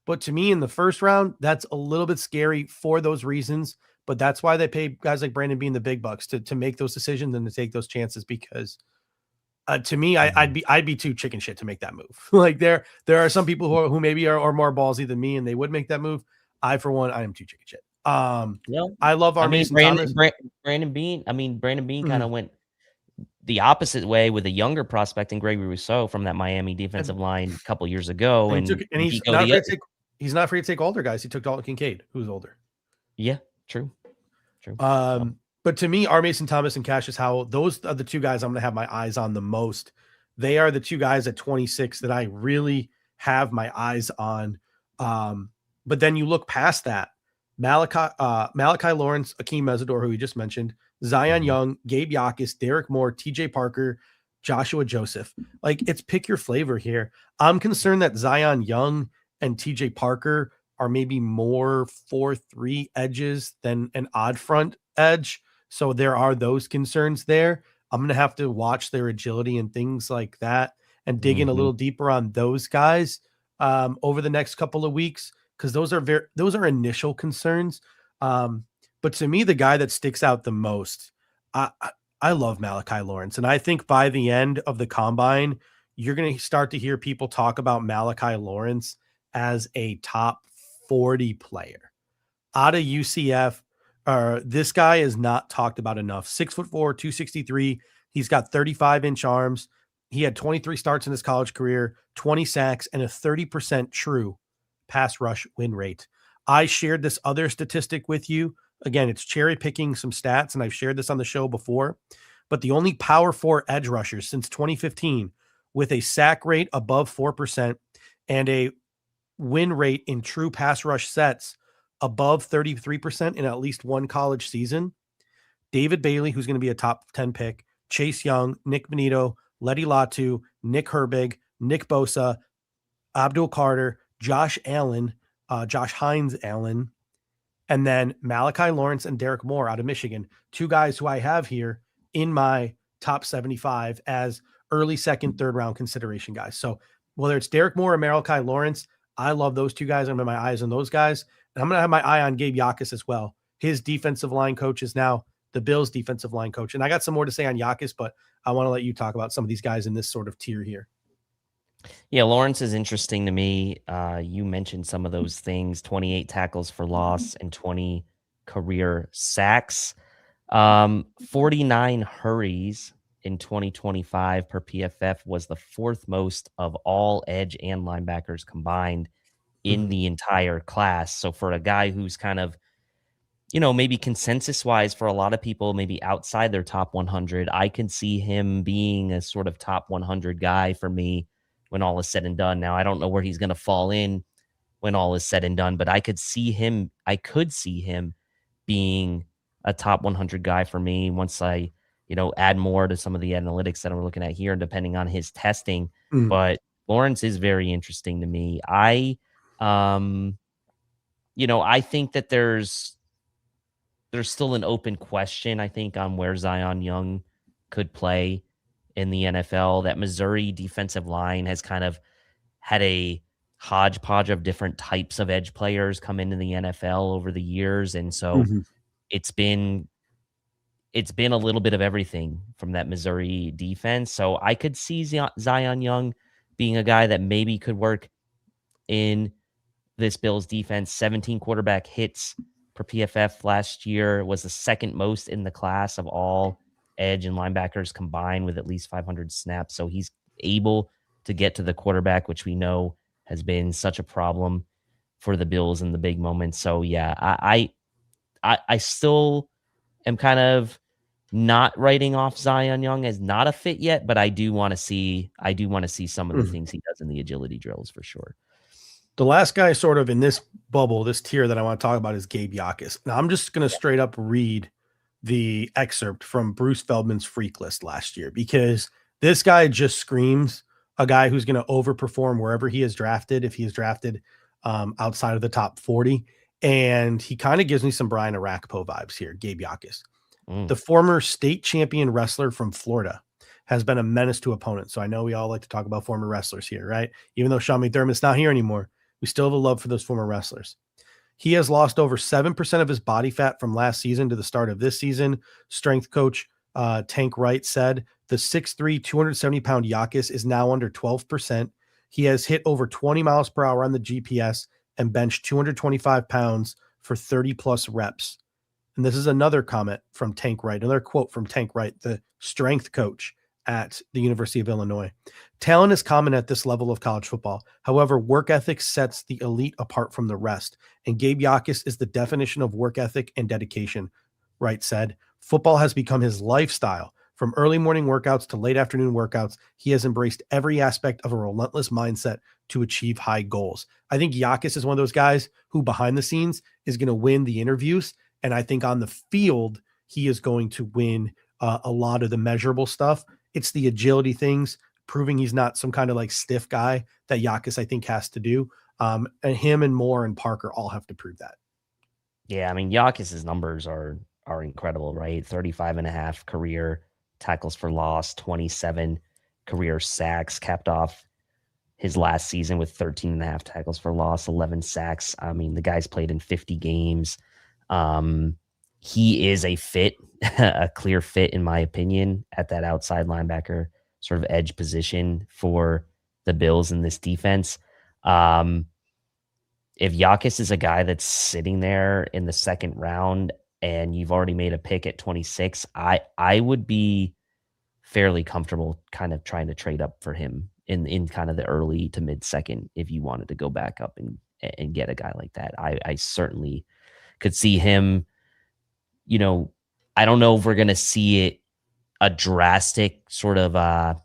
But to me, in the first round, that's a little bit scary for those reasons. But that's why they pay guys like Brandon Beane the big bucks to make those decisions and to take those chances. Because to me, I'd be too chicken shit to make that move. Like there are some people who maybe are more ballsy than me and they would make that move. For one, I am too chicken shit. I love our Mason Thomas. Brandon Beane. Brandon Beane kind of went the opposite way with a younger prospect in Gregory Rousseau from that Miami defensive line a couple years ago. And he's not afraid to take older guys. He took Dalton Kincaid, who's older. Yeah, true. But to me, our Mason Thomas and Cassius Howell, those are the two guys I'm going to have my eyes on the most. They are the two guys at 26 that I really have my eyes on. But then you look past that, Malachi Lawrence, Akeem Meador, who we just mentioned, Zion Young, Gabe Jacas, Derek Moore, TJ Parker, Joshua Joseph. Like, it's pick your flavor here. I'm concerned that Zion Young and TJ Parker are maybe more 4-3 edges than an odd front edge. So there are those concerns there. I'm going to have to watch their agility and things like that and dig in a little deeper on those guys over the next couple of weeks, because those are initial concerns. But to me, the guy that sticks out the most, I love Malachi Lawrence. And I think by the end of the combine, you're going to start to hear people talk about Malachi Lawrence as a top 40 player out of UCF. This guy is not talked about enough. 6'4", 263. He's got 35-inch arms. He had 23 starts in his college career, 20 sacks, and a 30% true pass rush win rate. I shared this other statistic with you. Again, it's cherry picking some stats, and I've shared this on the show before, but the only Power 4 edge rushers since 2015 with a sack rate above 4% and a win rate in true pass rush sets above 33% in at least one college season: David Bailey, who's going to be a top 10 pick, Chase Young, Nick Benito, Letty Latu, Nick Herbig, Nick Bosa, Abdul Carter, Josh Hines Allen, and then Malachi Lawrence and Derek Moore out of Michigan, two guys who I have here in my top 75 as early second, third round consideration guys. So whether it's Derek Moore or Malachi Lawrence, I love those two guys. I'm going to have my eyes on those guys. And I'm going to have my eye on Gabe Jacas as well. His defensive line coach is now the Bills defensive line coach. And I got some more to say on Jacas, but I want to let you talk about some of these guys in this sort of tier here. Yeah, Lawrence is interesting to me. You mentioned some of those things: 28 tackles for loss and 20 career sacks, 49 hurries in 2025 per PFF was the fourth most of all edge and linebackers combined in the entire class. So for a guy who's kind of, maybe consensus wise for a lot of people, maybe outside their top 100, I can see him being a sort of top 100 guy for me when all is said and done. Now, I don't know where he's going to fall in when all is said and done, but I could see him being a top 100 guy for me once I, add more to some of the analytics that I'm looking at here, depending on his testing. But Lawrence is very interesting to me. I think that there's still an open question, I think, on where Zion Young could play in the NFL. That Missouri defensive line has kind of had a hodgepodge of different types of edge players come into the NFL over the years. And so it's been a little bit of everything from that Missouri defense. So I could see Zion Young being a guy that maybe could work in this Bills defense. 17 quarterback hits per PFF last year was the second most in the class of all edge and linebackers combined, with at least 500 snaps. So he's able to get to the quarterback, which we know has been such a problem for the Bills in the big moments. So yeah, I still am kind of not writing off Zion Young as not a fit yet, but I do want to see some of the things he does in the agility drills for sure. The last guy sort of in this bubble, this tier that I want to talk about is Gabe Jacas. Now I'm just going to straight up read the excerpt from Bruce Feldman's freak list last year, because this guy just screams a guy who's going to overperform wherever he is drafted, if he is drafted outside of the top 40. And he kind of gives me some Brian Arakpo vibes here, Gabe Jacas. The former state champion wrestler from Florida has been a menace to opponents. So I know we all like to talk about former wrestlers here, right? Even though Sean McDermott's not here anymore, we still have a love for those former wrestlers. He has lost over 7% of his body fat from last season to the start of this season. Strength coach Tank Wright said the 6'3", 270-pound Jacas is now under 12%. He has hit over 20 miles per hour on the GPS and benched 225 pounds for 30-plus reps. And this is another comment from Tank Wright, another quote from Tank Wright, the strength coach at the University of Illinois. Talent is common at this level of college football. However, work ethic sets the elite apart from the rest. And Gabe Jacas is the definition of work ethic and dedication, Wright said. Football has become his lifestyle. From early morning workouts to late afternoon workouts, he has embraced every aspect of a relentless mindset to achieve high goals. I think Jacas is one of those guys who behind the scenes is going to win the interviews. And I think on the field, he is going to win a lot of the measurable stuff. It's the agility things, proving he's not some kind of like stiff guy that Jacas, I think, has to do. And him and Moore and Parker all have to prove that. Yeah, I mean, Jacas's numbers are incredible, right? 35.5 career tackles for loss, 27 career sacks, capped off his last season with 13.5 tackles for loss, 11 sacks. I mean, the guy's played in 50 games. He is a fit, a clear fit, in my opinion, at that outside linebacker sort of edge position for the Bills in this defense. If Jacas is a guy that's sitting there in the second round and you've already made a pick at 26, I would be fairly comfortable kind of trying to trade up for him in kind of the early to mid second if you wanted to go back up and get a guy like that. I certainly could see him, you know, I don't know if we're going to see it a drastic sort of a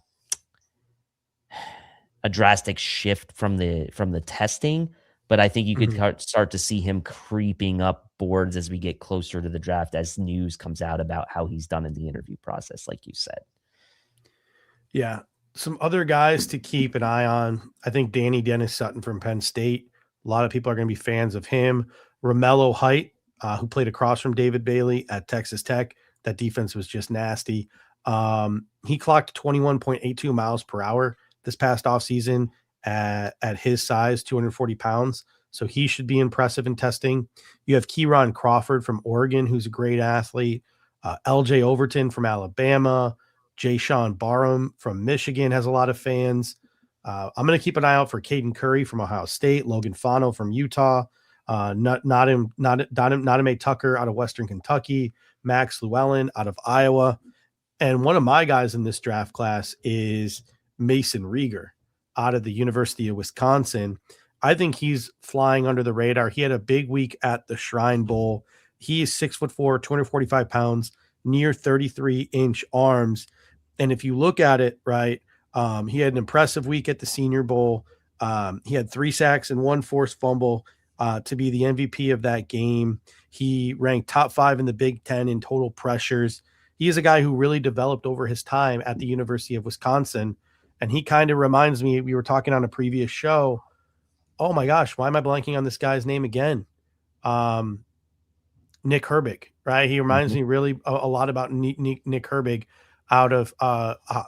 drastic shift from the testing, but I think you could start to see him creeping up boards as we get closer to the draft, as news comes out about how he's done in the interview process, like you said. Yeah. Some other guys to keep an eye on. I think Danny Dennis Sutton from Penn State. A lot of people are going to be fans of him. Romello Height, who played across from David Bailey at Texas Tech. That defense was just nasty. He clocked 21.82 miles per hour this past offseason at his size, 240 pounds. So he should be impressive in testing. You have Kieron Crawford from Oregon, who's a great athlete. LJ Overton from Alabama. Jay Sean Barham from Michigan has a lot of fans. I'm going to keep an eye out for Caden Curry from Ohio State, Logan Fano from Utah, Nadime Tucker out of Western Kentucky, Max Llewellyn out of Iowa. And one of my guys in this draft class is Mason Reiger out of the University of Wisconsin. I think he's flying under the radar. He had a big week at the Shrine Bowl. He is 6'4", 245 pounds, near 33-inch arms. And if you look at it, right, he had an impressive week at the Senior Bowl. He had 3 sacks and 1 forced fumble to be the MVP of that game. He ranked top 5 in the Big Ten in total pressures. He is a guy who really developed over his time at the University of Wisconsin. And he kind of reminds me, we were talking on a previous show, oh my gosh, why am I blanking on this guy's name again? Nick Herbig, right? He reminds me really a lot about Nick Herbig out of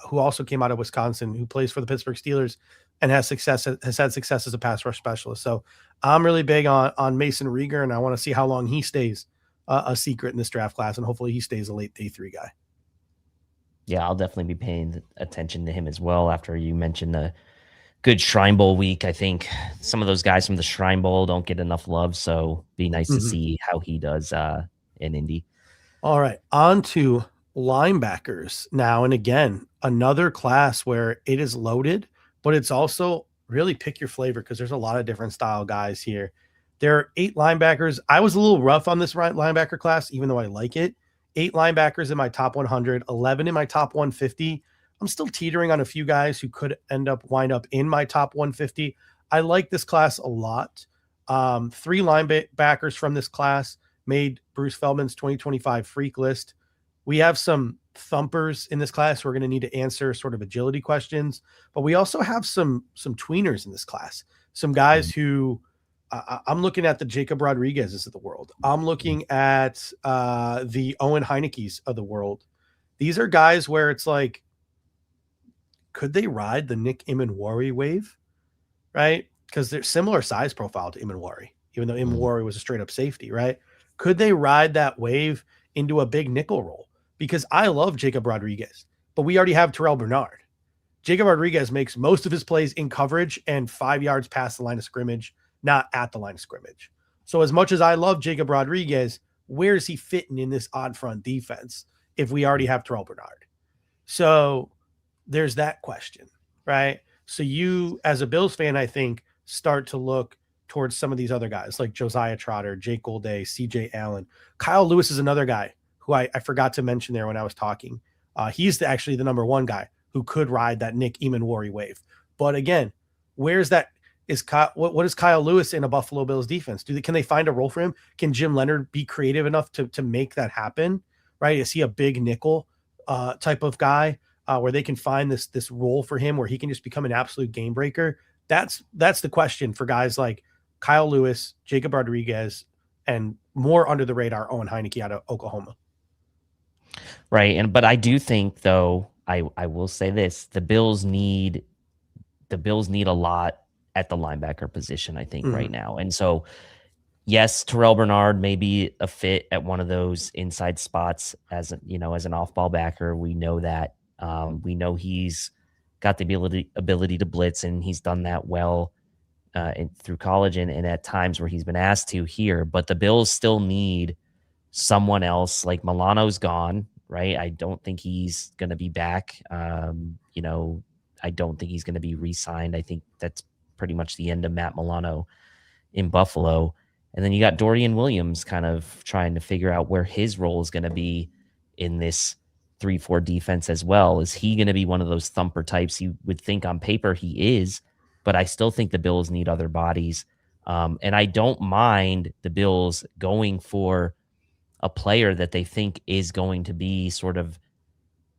who also came out of Wisconsin, who plays for the Pittsburgh Steelers and has had success as a pass rush specialist. So I'm really big on Mason Reiger, and I want to see how long he stays a secret in this draft class, and hopefully he stays a late day 3 guy. Yeah, I'll definitely be paying attention to him as well. After you mentioned a good Shrine Bowl week, I think some of those guys from the Shrine Bowl don't get enough love, so be nice to see how he does in Indy. All right, on to linebackers now. And again, another class where it is loaded, but it's also really pick your flavor because there's a lot of different style guys here. There are 8 linebackers. I was a little rough on this linebacker class, even though I like it. 8 linebackers in my top 100, 11 in my top 150. I'm still teetering on a few guys who could wind up in my top 150. I like this class a lot. 3 linebackers from this class made Bruce Feldman's 2025 freak list. We have some thumpers in this class. We're going to need to answer sort of agility questions, but we also have some tweeners in this class. Some guys who I'm looking at the Jacob Rodriguez's of the world. I'm looking at the Owen Heineke's of the world. These are guys where it's like, could they ride the Nick Imanwari wave? Right? Because they're similar size profile to Imanwari, even though Imanwari was a straight up safety, right? Could they ride that wave into a big nickel role? Because I love Jacob Rodriguez, but we already have Terrell Bernard. Jacob Rodriguez makes most of his plays in coverage and 5 yards past the line of scrimmage, not at the line of scrimmage. So as much as I love Jacob Rodriguez, where is he fitting in this odd front defense if we already have Terrell Bernard? So there's that question, right? So you, as a Bills fan, I think, start to look towards some of these other guys like Josiah Trotter, Jake Golday, CJ Allen. Kyle Lewis is another guy who I forgot to mention there when I was talking. He's actually the number 1 guy who could ride that Nick Imanwari wave. But again, where's that? What is Kyle Lewis in a Buffalo Bills defense? Can they find a role for him? Can Jim Leonhard be creative enough to make that happen? Right? Is he a big nickel type of guy where they can find this role for him where he can just become an absolute game breaker? That's the question for guys like Kyle Lewis, Jacob Rodriguez, and more under the radar Owen Heineke out of Oklahoma. Right. But I do think, though, I will say this, the Bills need a lot at the linebacker position, I think, right now. And so, yes, Terrell Bernard may be a fit at one of those inside spots as an off-ball backer. We know that. We know he's got the ability to blitz, and he's done that well through college and at times where he's been asked to here. But the Bills still need someone else. Like Milano's gone, right? I don't think he's going to be back. I don't think he's going to be re-signed. I think that's pretty much the end of Matt Milano in Buffalo. And then you got Dorian Williams kind of trying to figure out where his role is going to be in this 3-4 defense as well. Is he going to be one of those thumper types? You would think on paper he is, but I still think the Bills need other bodies. And I don't mind the Bills going for a player that they think is going to be sort of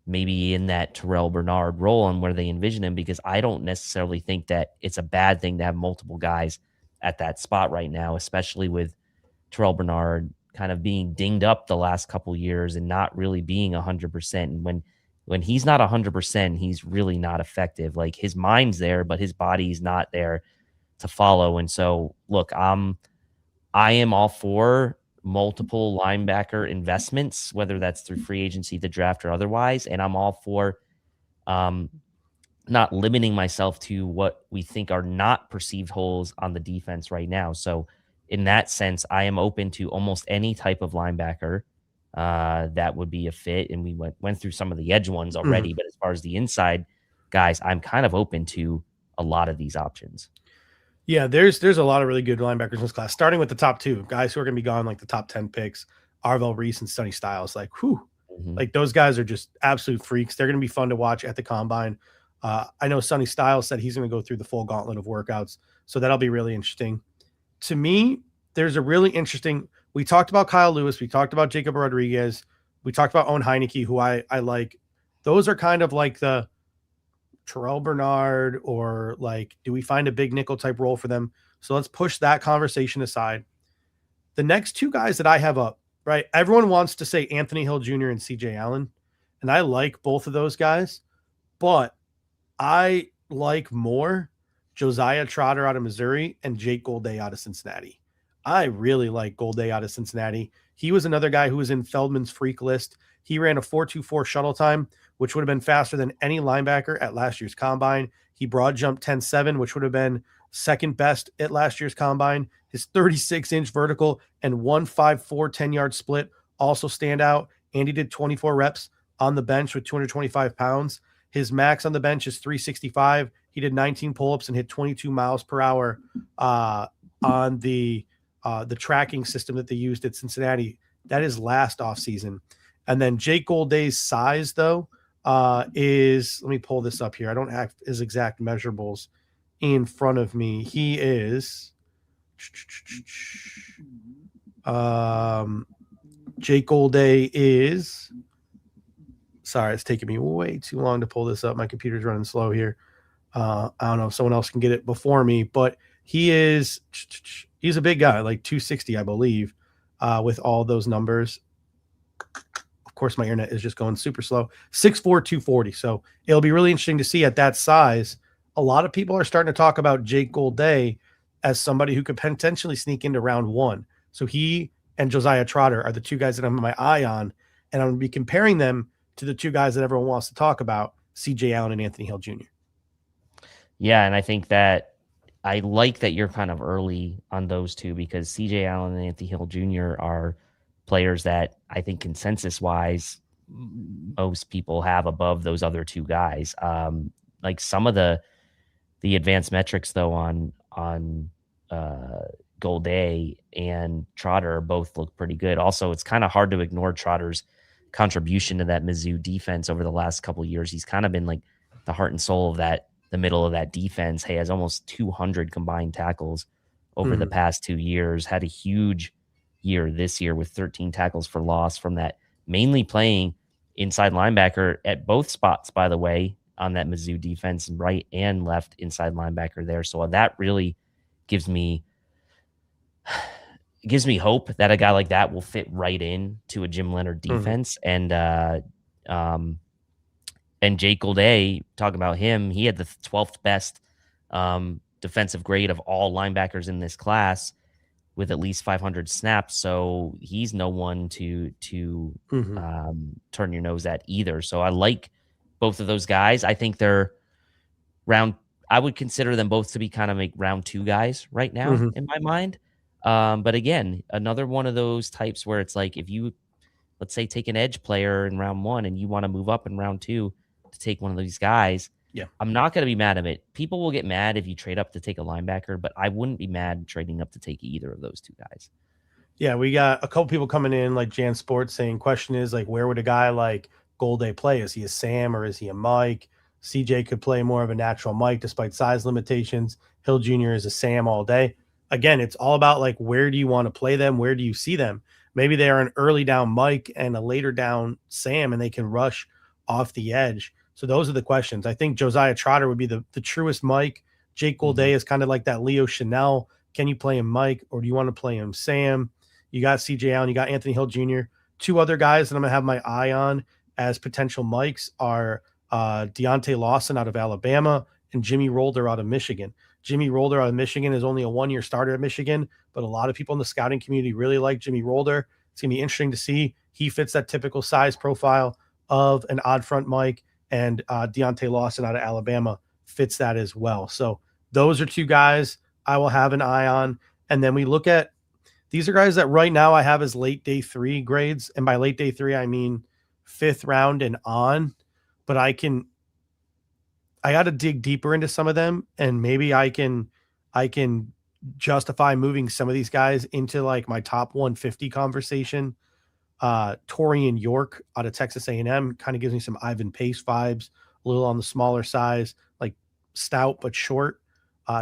maybe in that Terrell Bernard role and where they envision him, because I don't necessarily think that it's a bad thing to have multiple guys at that spot right now, especially with Terrell Bernard kind of being dinged up the last couple years and not really being 100%. And when he's not 100%, he's really not effective. Like, his mind's there, but his body's not there to follow. And so, look, I am all for multiple linebacker investments, whether that's through free agency, the draft, or otherwise. And I'm all for not limiting myself to what we think are not perceived holes on the defense right now. So in that sense, I am open to almost any type of linebacker that would be a fit. And we went through some of the edge ones already, but as far as the inside guys, I'm kind of open to a lot of these options. Yeah, there's a lot of really good linebackers in this class, starting with the top 2 guys who are going to be gone, like the top 10 picks, Arvell Reese and Sonny Styles. Like, like those guys are just absolute freaks. They're going to be fun to watch at the combine. I know Sonny Styles said he's going to go through the full gauntlet of workouts, so that'll be really interesting. To me, there's a really interesting, we talked about Kyle Lewis, we talked about Jacob Rodriguez, we talked about Owen Heineke, who I like. Those are kind of like the Terrell Bernard, or like, do we find a big nickel type role for them? So let's push that conversation aside. The next 2 guys that I have up, right? Everyone wants to say Anthony Hill Jr. and CJ Allen, and I like both of those guys, but I like more Josiah Trotter out of Missouri and Jake Golday out of Cincinnati. I really like Golday out of Cincinnati. He was another guy who was in Feldman's freak list. He ran a 4.24 shuttle time, which would have been faster than any linebacker at last year's combine. He broad jumped 10.7, which would have been second best at last year's combine. His 36-inch vertical and 1.54 10-yard split also stand out. And he did 24 reps on the bench with 225 pounds. His max on the bench is 365. He did 19 pull-ups and hit 22 miles per hour on the tracking system that they used at Cincinnati. That is last offseason. And then Jake Golday's size, though, is, let me pull this up here. I don't have his exact measurables in front of me. He is Jake Golday is, sorry, it's taking me way too long to pull this up. My computer's running slow here. I don't know if someone else can get it before me, but he's a big guy, like 260, I believe, with all those numbers. Of course, my internet is just going super slow. 6'4", 240. So it'll be really interesting to see at that size. A lot of people are starting to talk about Jake Golday as somebody who could potentially sneak into round 1. So he and Josiah Trotter are the two guys that I'm my eye on, and I'm going to be comparing them to the two guys that everyone wants to talk about, CJ Allen and Anthony Hill Jr. Yeah, and I think that I like that you're kind of early on those two, because CJ Allen and Anthony Hill Jr. are players that I think consensus-wise most people have above those other two guys. Like some of the advanced metrics, though, on Golday and Trotter both look pretty good. Also, it's kind of hard to ignore Trotter's contribution to that Mizzou defense over the last couple of years. He's kind of been like the heart and soul of the middle of that defense. He has almost 200 combined tackles over the past 2 years. Had a huge year this year with 13 tackles for loss from that, mainly playing inside linebacker at both spots, by the way, on that Mizzou defense, right and left inside linebacker there. So that really gives me hope that a guy like that will fit right in to a Jim Leonhard defense. And Jake Golday, talking about him, he had the 12th best defensive grade of all linebackers in this class with at least 500 snaps. So he's no one to turn your nose at either. So I like both of those guys. I think they're I would consider them both to be kind of like round 2 guys right now in my mind. But again, another one of those types where it's like, if you, let's say, take an edge player in round 1 and you want to move up in round 2 to take one of these guys, I'm not going to be mad at it. People will get mad if you trade up to take a linebacker, but I wouldn't be mad trading up to take either of those two guys. Yeah, we got a couple people coming in, like Jan Sports saying, question is, like, where would a guy like Golday play? Is he a Sam or is he a Mike? CJ could play more of a natural Mike despite size limitations. Hill Jr. is a Sam all day. Again, it's all about, like, where do you want to play them? Where do you see them? Maybe they are an early down Mike and a later down Sam, and they can rush off the edge. So those are the questions. I think Josiah Trotter would be the truest Mike. Jake Golday is kind of like that Leo Chanel. Can you play him Mike, or do you want to play him Sam? You got CJ Allen, you got Anthony Hill Jr. Two other guys that I'm going to have my eye on as potential Mikes are Deontay Lawson out of Alabama and Jimmy Rolder out of Michigan. Jimmy Rolder out of Michigan is only a 1-year starter at Michigan, but a lot of people in the scouting community really like Jimmy Rolder. It's going to be interesting to see. He fits that typical size profile of an odd front Mike, and Deontay Lawson out of Alabama fits that as well. So those are two guys I will have an eye on. And then we look at, these are guys that right now I have as late day 3 grades. And by late day 3, I mean 5th round and on. But I got to dig deeper into some of them, and maybe I can justify moving some of these guys into like my top 150 conversation. Torian York out of Texas A&M kind of gives me some Ivan Pace vibes, a little on the smaller size, like stout but short.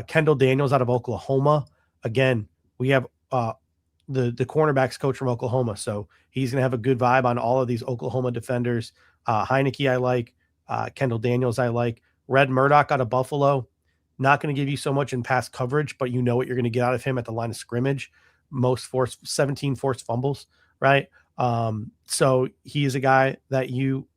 Kendall Daniels out of Oklahoma. Again, we have the cornerbacks coach from Oklahoma, so he's going to have a good vibe on all of these Oklahoma defenders. Heineke I like. Kendall Daniels I like. Red Murdoch out of Buffalo. Not going to give you so much in pass coverage, but you know what you're going to get out of him at the line of scrimmage. 17 forced fumbles, right? So he is a guy that you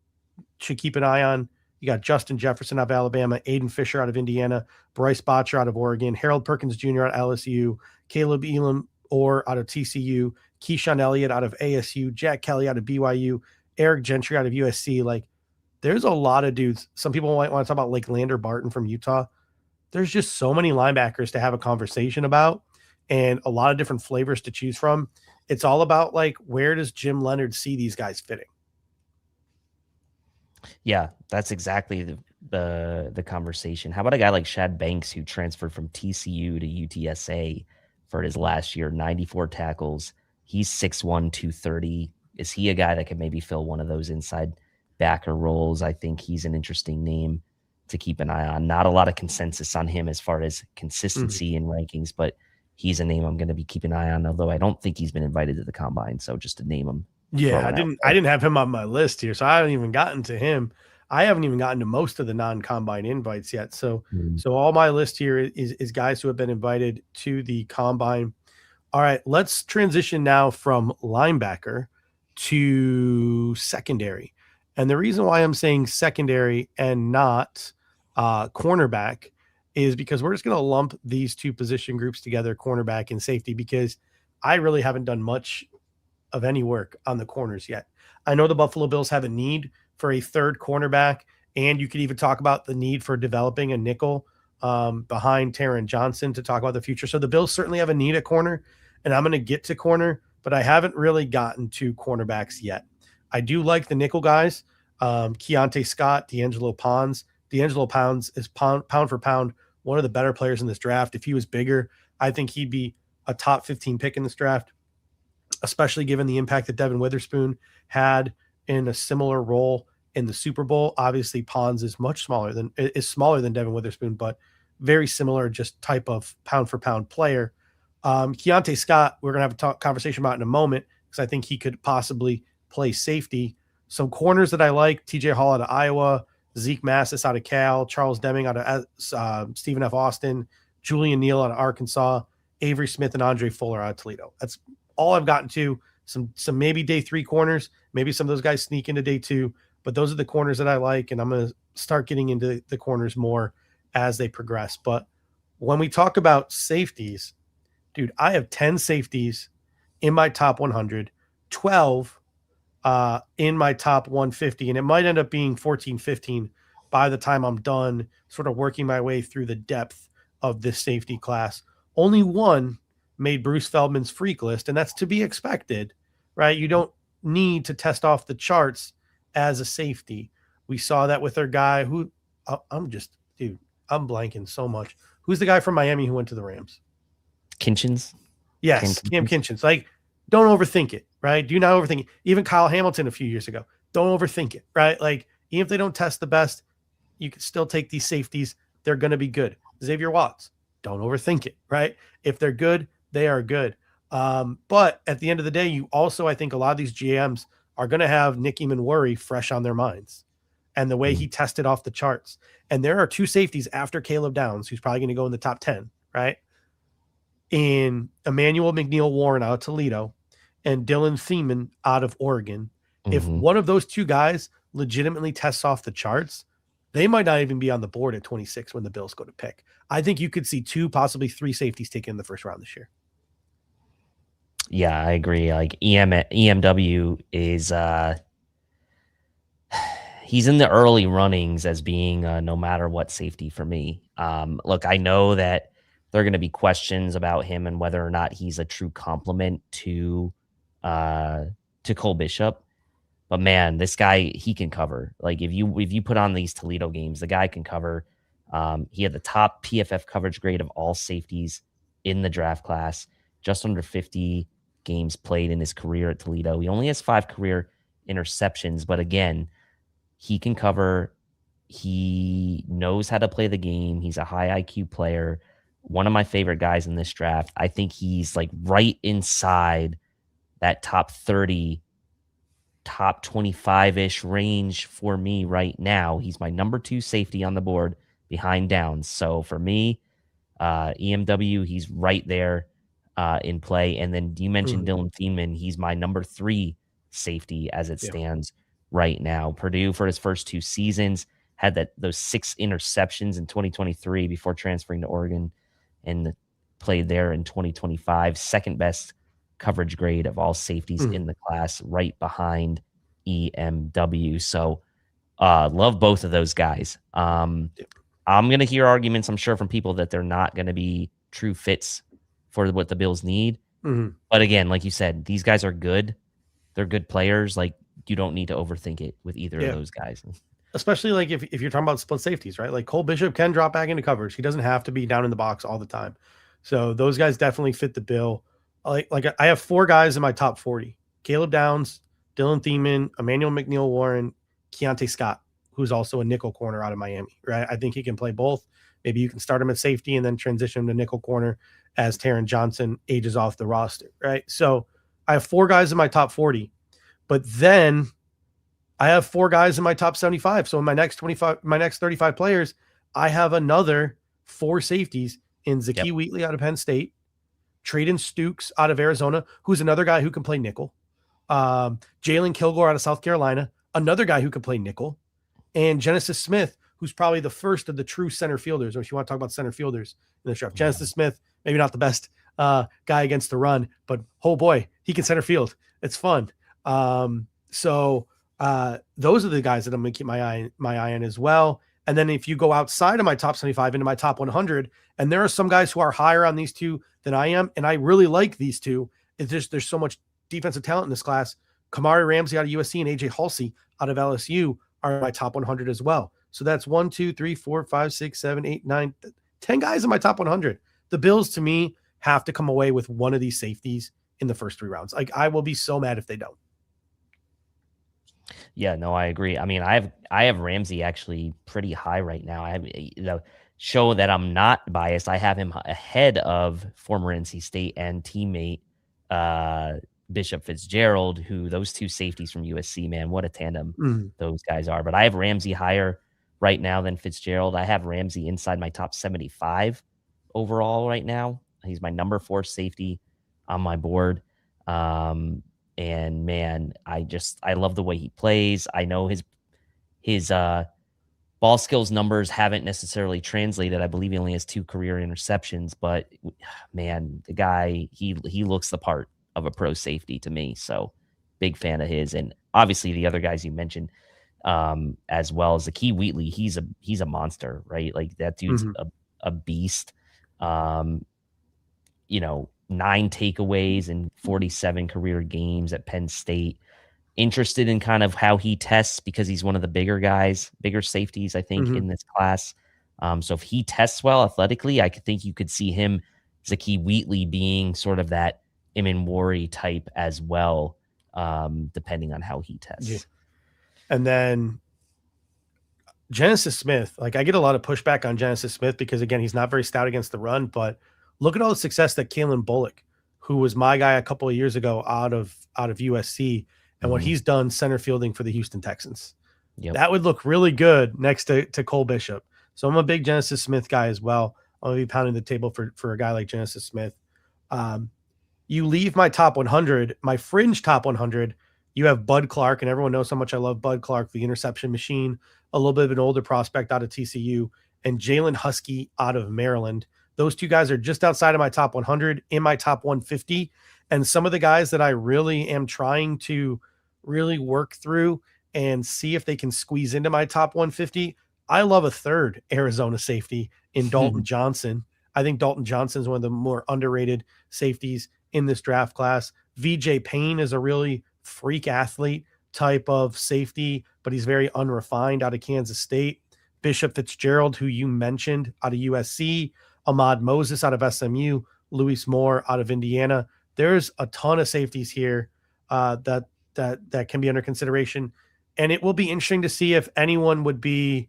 should keep an eye on. You got Justin Jefferson out of Alabama, Aiden Fisher out of Indiana, Bryce Botcher out of Oregon, Harold Perkins Jr. out of LSU, Caleb Elam Orr out of TCU, Keyshawn Elliott out of ASU, Jack Kelly out of BYU, Eric Gentry out of USC. Like, there's a lot of dudes. Some people might want to talk about like Lander Barton from Utah. There's just so many linebackers to have a conversation about, and a lot of different flavors to choose from. It's all about, like, where does Jim Leonhard see these guys fitting? Yeah, that's exactly the conversation. How about a guy like Shad Banks, who transferred from TCU to UTSA for his last year, 94 tackles. He's 6'1", 230. Is he a guy that could maybe fill one of those inside backer roles? I think he's an interesting name to keep an eye on. Not a lot of consensus on him as far as consistency in rankings, but he's a name I'm going to be keeping an eye on, although I don't think he's been invited to the combine. So just to name him. Yeah, I didn't have him on my list here, so I haven't even gotten to him. I haven't even gotten to most of the non-combine invites yet. So so all my list here is guys who have been invited to the combine. All right, let's transition now from linebacker to secondary. And the reason why I'm saying secondary and not cornerback is because we're just going to lump these two position groups together, cornerback and safety, because I really haven't done much of any work on the corners yet. I know the Buffalo Bills have a need for a third cornerback, and you could even talk about the need for developing a nickel behind Taron Johnson to talk about the future. So the Bills certainly have a need at corner, and I'm going to get to corner, but I haven't really gotten to cornerbacks yet. I do like the nickel guys, Keontae Scott, D'Angelo Pons. D'Angelo Pons is pound for pound one of the better players in this draft. If he was bigger, I think he'd be a top 15 pick in this draft, especially given the impact that Devin Witherspoon had in a similar role in the Super Bowl. Obviously, Pons is smaller than Devin Witherspoon, but very similar, just type of pound for pound player. Keontae Scott, we're going to have a conversation about in a moment, because I think he could possibly play safety. Some corners that I like: TJ Hall out of Iowa, Zeke Massis out of Cal, Charles Deming out of Stephen F. Austin, Julian Neal out of Arkansas, Avery Smith and Andre Fuller out of Toledo. That's all I've gotten to. Some maybe day 3 corners, maybe some of those guys sneak into day 2, but those are the corners that I like, and I'm going to start getting into the corners more as they progress. But when we talk about safeties, dude, I have 10 safeties in my top 100, 12 in my top 150, and it might end up being 14, 15 by the time I'm done sort of working my way through the depth of this safety class. Only one made Bruce Feldman's freak list, and that's to be expected, right? You don't need to test off the charts as a safety. We saw that with our guy who I'm blanking so much. Who's the guy from Miami who went to the Rams? Kinchins? Yes, Cam Kinchins. Like, don't overthink it, right? Do not overthink it. Even Kyle Hamilton a few years ago. Don't overthink it, right? Like, even if they don't test the best, you can still take these safeties. They're going to be good. Xavier Watts, don't overthink it, right? If they're good, they are good. But at the end of the day, you also, I think a lot of these GMs are going to have Nicky Manwari fresh on their minds and the way he tested off the charts. And there are 2 safeties after Caleb Downs, who's probably going to go in the top 10, right? In Emmanuel McNeil-Warren out of Toledo and Dylan Thiemann out of Oregon. If one of those 2 guys legitimately tests off the charts, they might not even be on the board at 26 when the Bills go to pick. I think you could see 2, possibly 3 safeties taken in the first round this year. Yeah, I agree. Like EMW is he's in the early runnings as being no matter what safety for me. Look, I know that there are going to be questions about him and whether or not he's a true complement to Cole Bishop. But man, this guy, he can cover. Like if you put on these Toledo games, the guy can cover. He had the top PFF coverage grade of all safeties in the draft class, just under 50 games played in his career at Toledo. He only has 5 career interceptions, but again, he can cover. He knows how to play the game. He's a high IQ player. One of my favorite guys in this draft. I think he's like right inside that top 30, top 25-ish range for me right now. He's my number 2 safety on the board behind Downs. So for me, EMW, he's right there in play. And then you mentioned Dylan Thiemann. He's my number 3 safety as it stands right now. Purdue, for his first 2 seasons, had those 6 interceptions in 2023 before transferring to Oregon, and played there in 2025. Second best coverage grade of all safeties in the class, right behind EMW. So love both of those guys. I'm going to hear arguments, I'm sure, from people that they're not going to be true fits for what the Bills need. But again, like you said, these guys are good. They're good players. Like, you don't need to overthink it with either of those guys. Especially like if you're talking about split safeties, right? Like Cole Bishop can drop back into coverage. He doesn't have to be down in the box all the time. So those guys definitely fit the bill. Like I have 4 guys in my top 40: Caleb Downs, Dylan Thiemann, Emmanuel McNeil-Warren, Keontae Scott, who's also a nickel corner out of Miami, right? I think he can play both. Maybe you can start him at safety and then transition him to nickel corner as Taron Johnson ages off the roster, right? So I have 4 guys in my top 40, but then I have 4 guys in my top 75. So in my next 35 players, I have another 4 safeties in Zakee Wheatley out of Penn State, Traden Stukes out of Arizona, who's another guy who can play nickel, Jalen Kilgore out of South Carolina, another guy who can play nickel, and Genesis Smith, who's probably the first of the true center fielders, or if you want to talk about center fielders in the draft. Genesis Smith, maybe not the best guy against the run, but oh boy, he can center field. It's fun. So those are the guys that I'm going to keep my eye on as well. And then if you go outside of my top 75 into my top 100, and there are some guys who are higher on these two than I am, and I really like these two. It's just there's so much defensive talent in this class. Kamari Ramsey out of USC and AJ Halsey out of LSU are in my top 100 as well. So that's 1, 2, 3, 4, 5, 6, 7, 8, 9, 10 guys in my top 100. The Bills, to me, have to come away with one of these safeties in the first 3 rounds. Like, I will be so mad if they don't. Yeah, no, I agree. I mean, I have Ramsey actually pretty high right now. I have, show that I'm not biased. I have him ahead of former NC State and teammate Bishop Fitzgerald, who those 2 safeties from USC, man, what a tandem those guys are. But I have Ramsey higher right now than Fitzgerald. I have Ramsey inside my top 75 overall right now. He's my number 4 safety on my board. And man, I love the way he plays. I know his ball skills numbers haven't necessarily translated. I believe he only has 2 career interceptions, but man, the guy, he looks the part of a pro safety to me. So big fan of his. And obviously the other guys you mentioned, as well as Zakee Wheatley, he's a monster, right? Like that dude's a beast. 9 takeaways in 47 career games at Penn State. Interested in kind of how he tests because he's one of the bigger safeties, I think, in this class. So if he tests well athletically, I think you could see him, Zakee Wheatley, being sort of that Iminwari type as well, depending on how he tests. Yeah. And then Genesis Smith, like I get a lot of pushback on Genesis Smith because, again, he's not very stout against the run, but look at all the success that Kalen Bullock, who was my guy a couple of years ago out of USC, and what he's done center fielding for the Houston Texans. Yep. That would look really good next to Cole Bishop. So I'm a big Genesis Smith guy as well. I'll be pounding the table for a guy like Genesis Smith. You leave my top 100, my fringe top 100, you have Bud Clark, and everyone knows how much I love Bud Clark, the interception machine, a little bit of an older prospect out of TCU, and Jalen Husky out of Maryland. Those 2 guys are just outside of my top 100, in my top 150. And some of the guys that I really am trying to really work through and see if they can squeeze into my top 150. I love a third Arizona safety in Dalton Johnson. I think Dalton Johnson is one of the more underrated safeties in this draft class. VJ Payne is a really freak athlete type of safety, but he's very unrefined out of Kansas State. Bishop Fitzgerald, who you mentioned, out of USC. Ahmad Moses out of SMU, Luis Moore out of Indiana. There's a ton of safeties here that can be under consideration. And it will be interesting to see if anyone can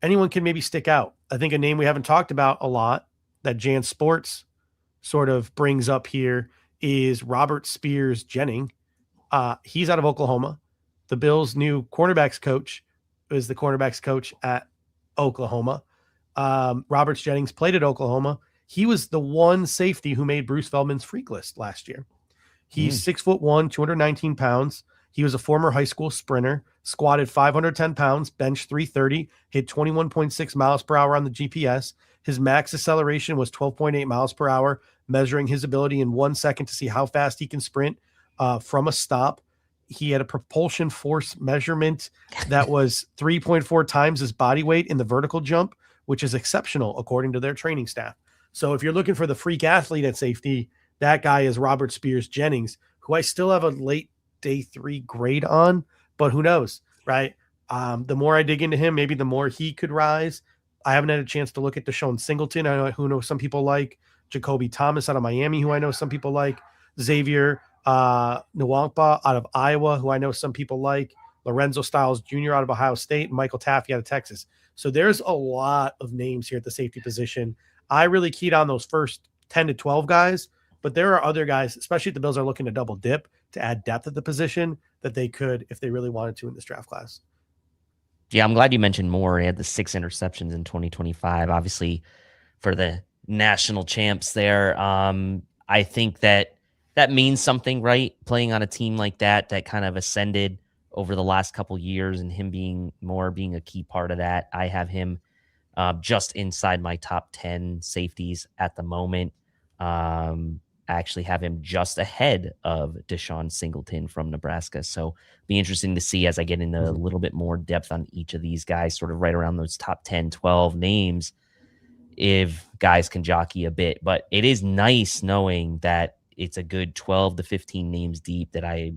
maybe stick out. I think a name we haven't talked about a lot that Jan Sports sort of brings up here is Robert Spears Jennings. He's out of Oklahoma. The Bills' new cornerbacks coach is the cornerbacks coach at Oklahoma. Roberts Jennings played at Oklahoma. He was the one safety who made Bruce Feldman's freak list last year. He's 6'1", 219 pounds. He was a former high school sprinter, squatted 510 pounds, bench 330, hit 21.6 miles per hour on the GPS. His max acceleration was 12.8 miles per hour, measuring his ability in 1 second to see how fast he can sprint from a stop. He had a propulsion force measurement that was 3.4 times his body weight in the vertical jump, which is exceptional according to their training staff. So if you're looking for the freak athlete at safety, that guy is Robert Spears Jennings, who I still have a late day 3 grade on, but who knows, right? The more I dig into him, maybe the more he could rise. I haven't had a chance to look at Deshaun Singleton. I know who knows some people like Jacoby Thomas out of Miami, who I know some people like. Xavier Nwankpa out of Iowa, who I know some people like, Lorenzo Styles Jr. out of Ohio State, and Michael Taffy out of Texas. So there's a lot of names here at the safety position. I really keyed on those first 10 to 12 guys, but there are other guys, especially if the Bills are looking to double dip to add depth at the position, that they could if they really wanted to in this draft class. Yeah, I'm glad you mentioned Moore. He had the 6 interceptions in 2025, obviously for the national champs there. I think that means something, right? Playing on a team like that kind of ascended over the last couple years, and him being a key part of that. I have him just inside my top 10 safeties at the moment. I actually have him just ahead of Deshaun Singleton from Nebraska. So be interesting to see as I get into a little bit more depth on each of these guys, sort of right around those top 10, 12 names, if guys can jockey a bit. But it is nice knowing that it's a good 12 to 15 names deep that I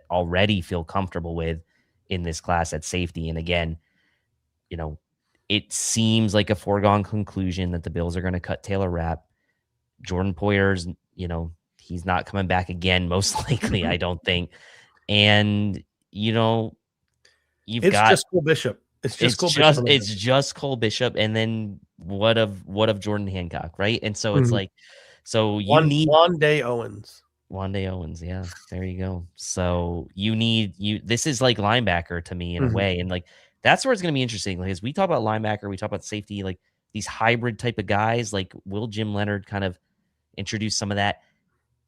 already feel comfortable with in this class at safety. And again, it seems like a foregone conclusion that the Bills are going to cut Taylor Rapp. Jordan Poyer's, he's not coming back again, most likely, I don't think. And, it's just Cole Bishop. It's just Cole Bishop. And then what of Jordan Hancock, right? And so it's like, so you need Wande Owens. Yeah, there you go. So this is like linebacker to me in a way. And like, that's where it's going to be interesting. Like, as we talk about linebacker, we talk about safety, like these hybrid type of guys, like will Jim Leonhard kind of introduce some of that?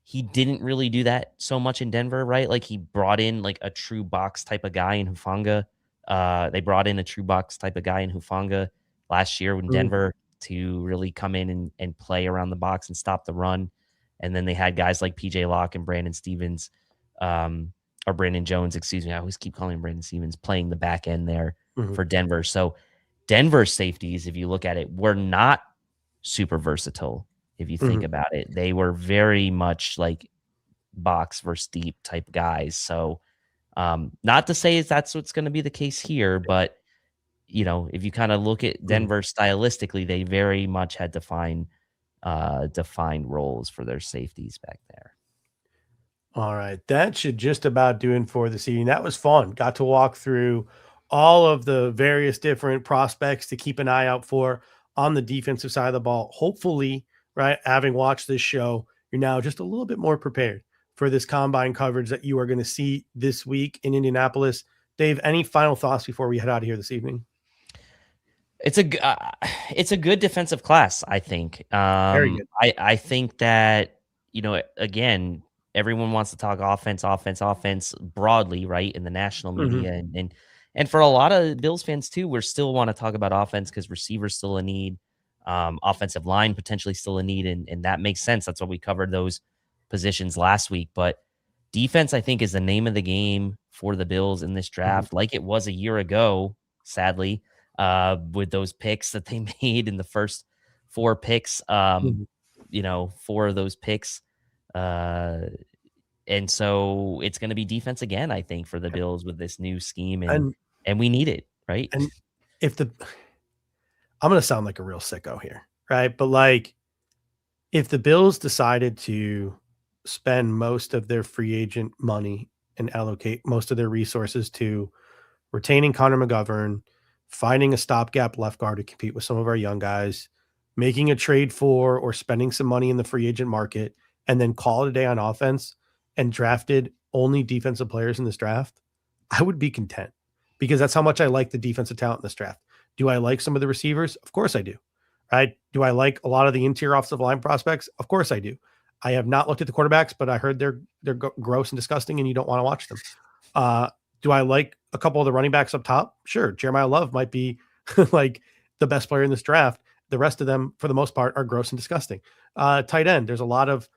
He didn't really do that so much in Denver, right? Like he brought in like a true box type of guy in Hufanga. They brought in a true box type of guy in Hufanga last year in Denver to really come in and play around the box and stop the run. And then they had guys like PJ Locke and Brandon Stevens, or Brandon Jones, excuse me. I always keep calling him Brandon Stevens, playing the back end there for Denver. So Denver safeties, if you look at it, were not super versatile. If you think about it, they were very much like box versus deep type guys. So not to say that's what's going to be the case here, but if you kind of look at Denver stylistically, they very much had defined roles for their safeties back there. All right. That should just about do it for this evening. That was fun. Got to walk through all of the various different prospects to keep an eye out for on the defensive side of the ball. Hopefully, right, having watched this show, you're now just a little bit more prepared for this combine coverage that you are going to see this week in Indianapolis. Dave, any final thoughts before we head out of here this evening? It's a good defensive class, I think. Very good. I think that, again, everyone wants to talk offense broadly, right, in the national media. And for a lot of Bills fans too, we still want to talk about offense because receivers still a need, offensive line potentially still a need, and that makes sense. That's what we covered those positions last week. But defense, I think, is the name of the game for the Bills in this draft, like it was a year ago, sadly, with those picks that they made in the first 4 picks, 4 of those picks. And so it's going to be defense again, I think, for the Bills with this new scheme, and we need it, right? And I'm going to sound like a real sicko here, right? But like, if the Bills decided to spend most of their free agent money and allocate most of their resources to retaining Connor McGovern, finding a stopgap left guard to compete with some of our young guys, making a trade for or spending some money in the free agent market, and then call it a day on offense and drafted only defensive players in this draft, I would be content because that's how much I like the defensive talent in this draft. Do I like some of the receivers? Of course I do. Right? Do I like a lot of the interior offensive line prospects? Of course I do. I have not looked at the quarterbacks, but I heard they're gross and disgusting and you don't want to watch them. Do I like a couple of the running backs up top? Sure. Jeremiah Love might be like the best player in this draft. The rest of them, for the most part, are gross and disgusting. Tight end. There's a lot of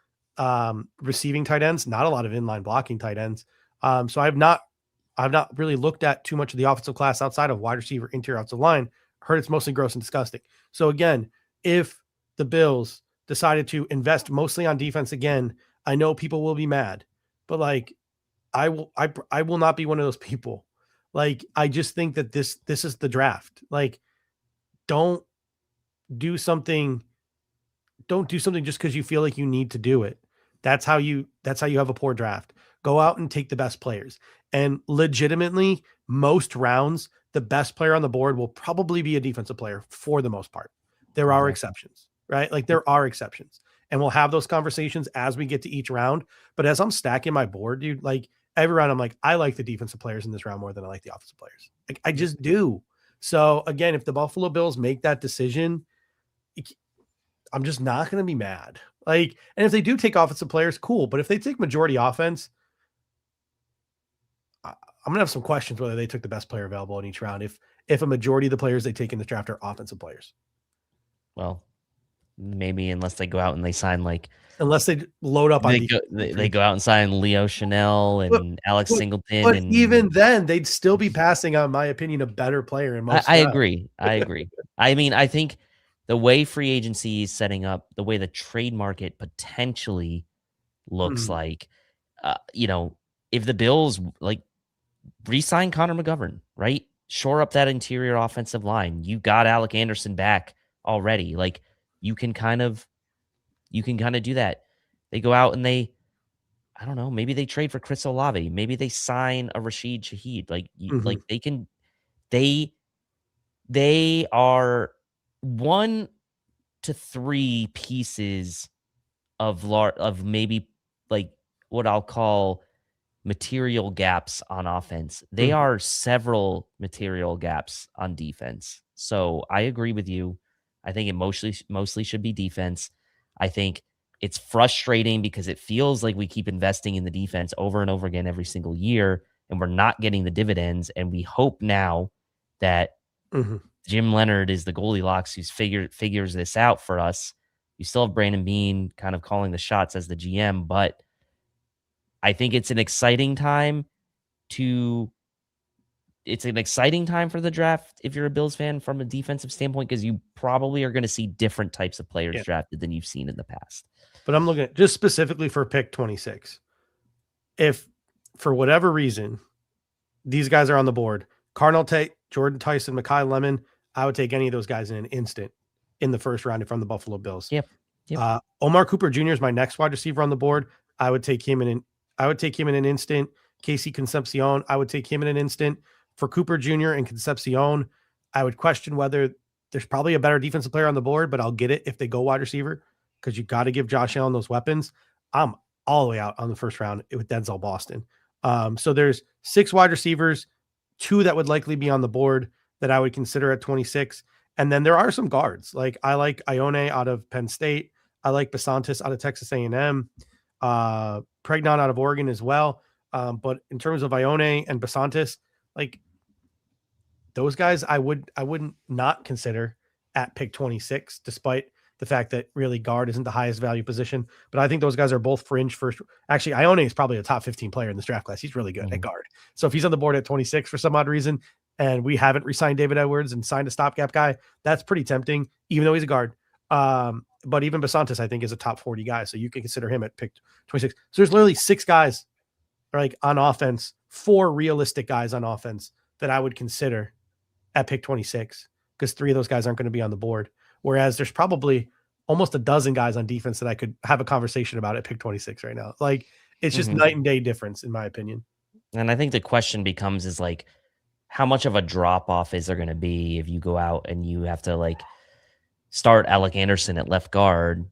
receiving tight ends, not a lot of inline blocking tight ends. So I've not really looked at too much of the offensive class outside of wide receiver, interior offensive line. Heard it's mostly gross and disgusting. So again, if the Bills decided to invest mostly on defense again, I know people will be mad, but like I will not be one of those people. Like, I just think that this is the draft. Like, don't do something just because you feel like you need to do it. That's how you have a poor draft. Go out and take the best players. And legitimately, most rounds, the best player on the board will probably be a defensive player for the most part. There are exceptions, right? Like there are exceptions. And we'll have those conversations as we get to each round. But as I'm stacking my board, dude, like every round, I'm like, I like the defensive players in this round more than I like the offensive players. Like I just do. So again, if the Buffalo Bills make that decision, I'm just not going to be mad. Like, and if they do take offensive players, cool. But if they take majority offense, I'm going to have some questions whether they took the best player available in each round. If a majority of the players they take in the draft are offensive players. Well, maybe unless they go out and they sign unless they load up on they go out and sign Leo Chanel and Alex Singleton. But even then, they'd still be passing on, in my opinion, a better player in most. I agree. I mean, I think the way free agency is setting up, the way the trade market potentially looks like, if the Bills re-sign Connor McGovern, right? Shore up that interior offensive line. You got Alec Anderson back already. Like you can kind of do that. They go out and I don't know, maybe they trade for Chris Olave. Maybe they sign a Rashid Shaheed. Like they are 1 to 3 pieces of maybe like what I'll call material gaps on offense. They are several material gaps on defense. So I agree with you. I think it mostly should be defense. I think it's frustrating because it feels like we keep investing in the defense over and over again every single year, and we're not getting the dividends. And we hope now that Jim Leonhard is the Goldilocks who's figures this out for us. You still have Brandon Beane kind of calling the shots as the GM, but I think it's an exciting time for the draft if you're a Bills fan from a defensive standpoint, because you probably are going to see different types of players drafted than you've seen in the past. But I'm looking at just specifically for pick 26. If for whatever reason these guys are on the board, Cardinal Tate, Jordan Tyson, Mekhi Lemon, I would take any of those guys in an instant in the first round from the Buffalo Bills. Yep. Omar Cooper Jr. is my next wide receiver on the board. I would take him in an instant. Casey Concepcion, I would take him in an instant. For Cooper Jr. and Concepcion, I would question whether there's probably a better defensive player on the board, but I'll get it if they go wide receiver because you got to give Josh Allen those weapons. I'm all the way out on the first round with Denzel Boston. So there's 6 wide receivers, 2 that would likely be on the board that I would consider at 26. And then there are some guards. Like I like Ione out of Penn State. I like Basantis out of Texas A&M. Pregnon out of Oregon as well. But in terms of Ione and Basantis, like those guys, I wouldn't not consider at pick 26, despite the fact that really guard isn't the highest value position. But I think those guys are both fringe first. Actually, Ione is probably a top 15 player in this draft class. He's really good at guard. So if he's on the board at 26 for some odd reason, and we haven't re-signed David Edwards and signed a stopgap guy, that's pretty tempting, even though he's a guard. But even Basantis, I think, is a top 40 guy. So you can consider him at pick 26. So there's literally 6 guys like on offense, 4 realistic guys on offense that I would consider at pick 26, because 3 of those guys aren't going to be on the board. Whereas there's probably almost a dozen guys on defense that I could have a conversation about at pick 26 right now. Like it's just night and day difference, in my opinion. And I think the question becomes is like, how much of a drop off is there going to be if you go out and you have to like start Alec Anderson at left guard,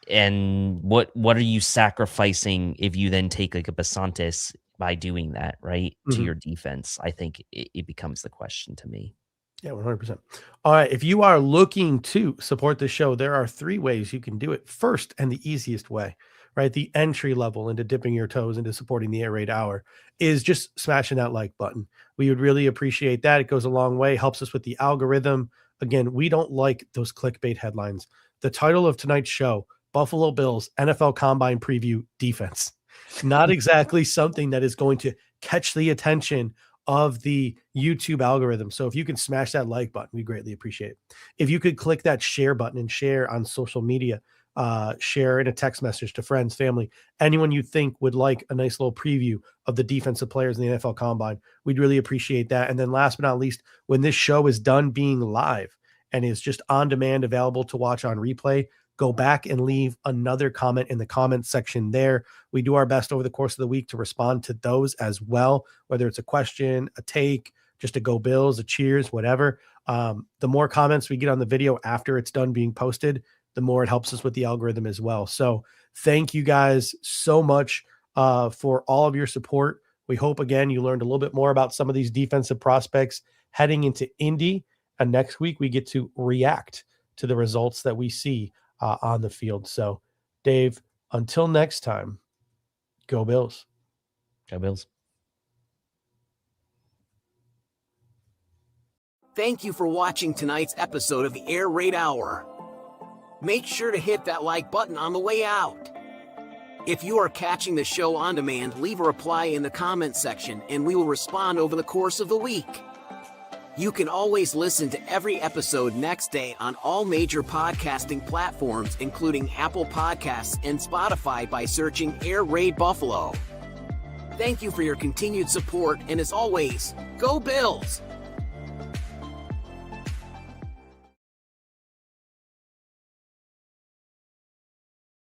and what are you sacrificing if you then take like a Basantis by doing that, right? To your defense? I think it becomes the question to me. Yeah, 100%. All right. If you are looking to support the show, there are 3 ways you can do it. First, and the easiest way, right? The entry level into dipping your toes into supporting the Air Raid Hour is just smashing that like button. We would really appreciate that. It goes a long way, helps us with the algorithm. Again, we don't like those clickbait headlines. The title of tonight's show, Buffalo Bills NFL Combine Preview Defense. Not exactly something that is going to catch the attention of the YouTube algorithm. So if you can smash that like button, we greatly appreciate it. If you could click that share button and share on social media, share in a text message to friends, family, anyone you think would like a nice little preview of the defensive players in the NFL Combine, we'd really appreciate that. And then last but not least, when this show is done being live and is just on demand, available to watch on replay, go back and leave another comment in the comments section there. We do our best over the course of the week to respond to those as well, whether it's a question, a take, just a go Bills, a cheers, whatever. The more comments we get on the video after it's done being posted, the more it helps us with the algorithm as well. So thank you guys so much for all of your support. We hope, again, you learned a little bit more about some of these defensive prospects heading into Indy. And next week, we get to react to the results that we see on the field. So, Dave, until next time, go Bills. Go Bills. Thank you for watching tonight's episode of the Air Raid Hour. Make sure to hit that like button on the way out. If you are catching the show on demand, leave a reply in the comment section and we will respond over the course of the week. You can always listen to every episode next day on all major podcasting platforms, including Apple Podcasts and Spotify, by searching Air Raid Buffalo. Thank you for your continued support, and as always, go Bills!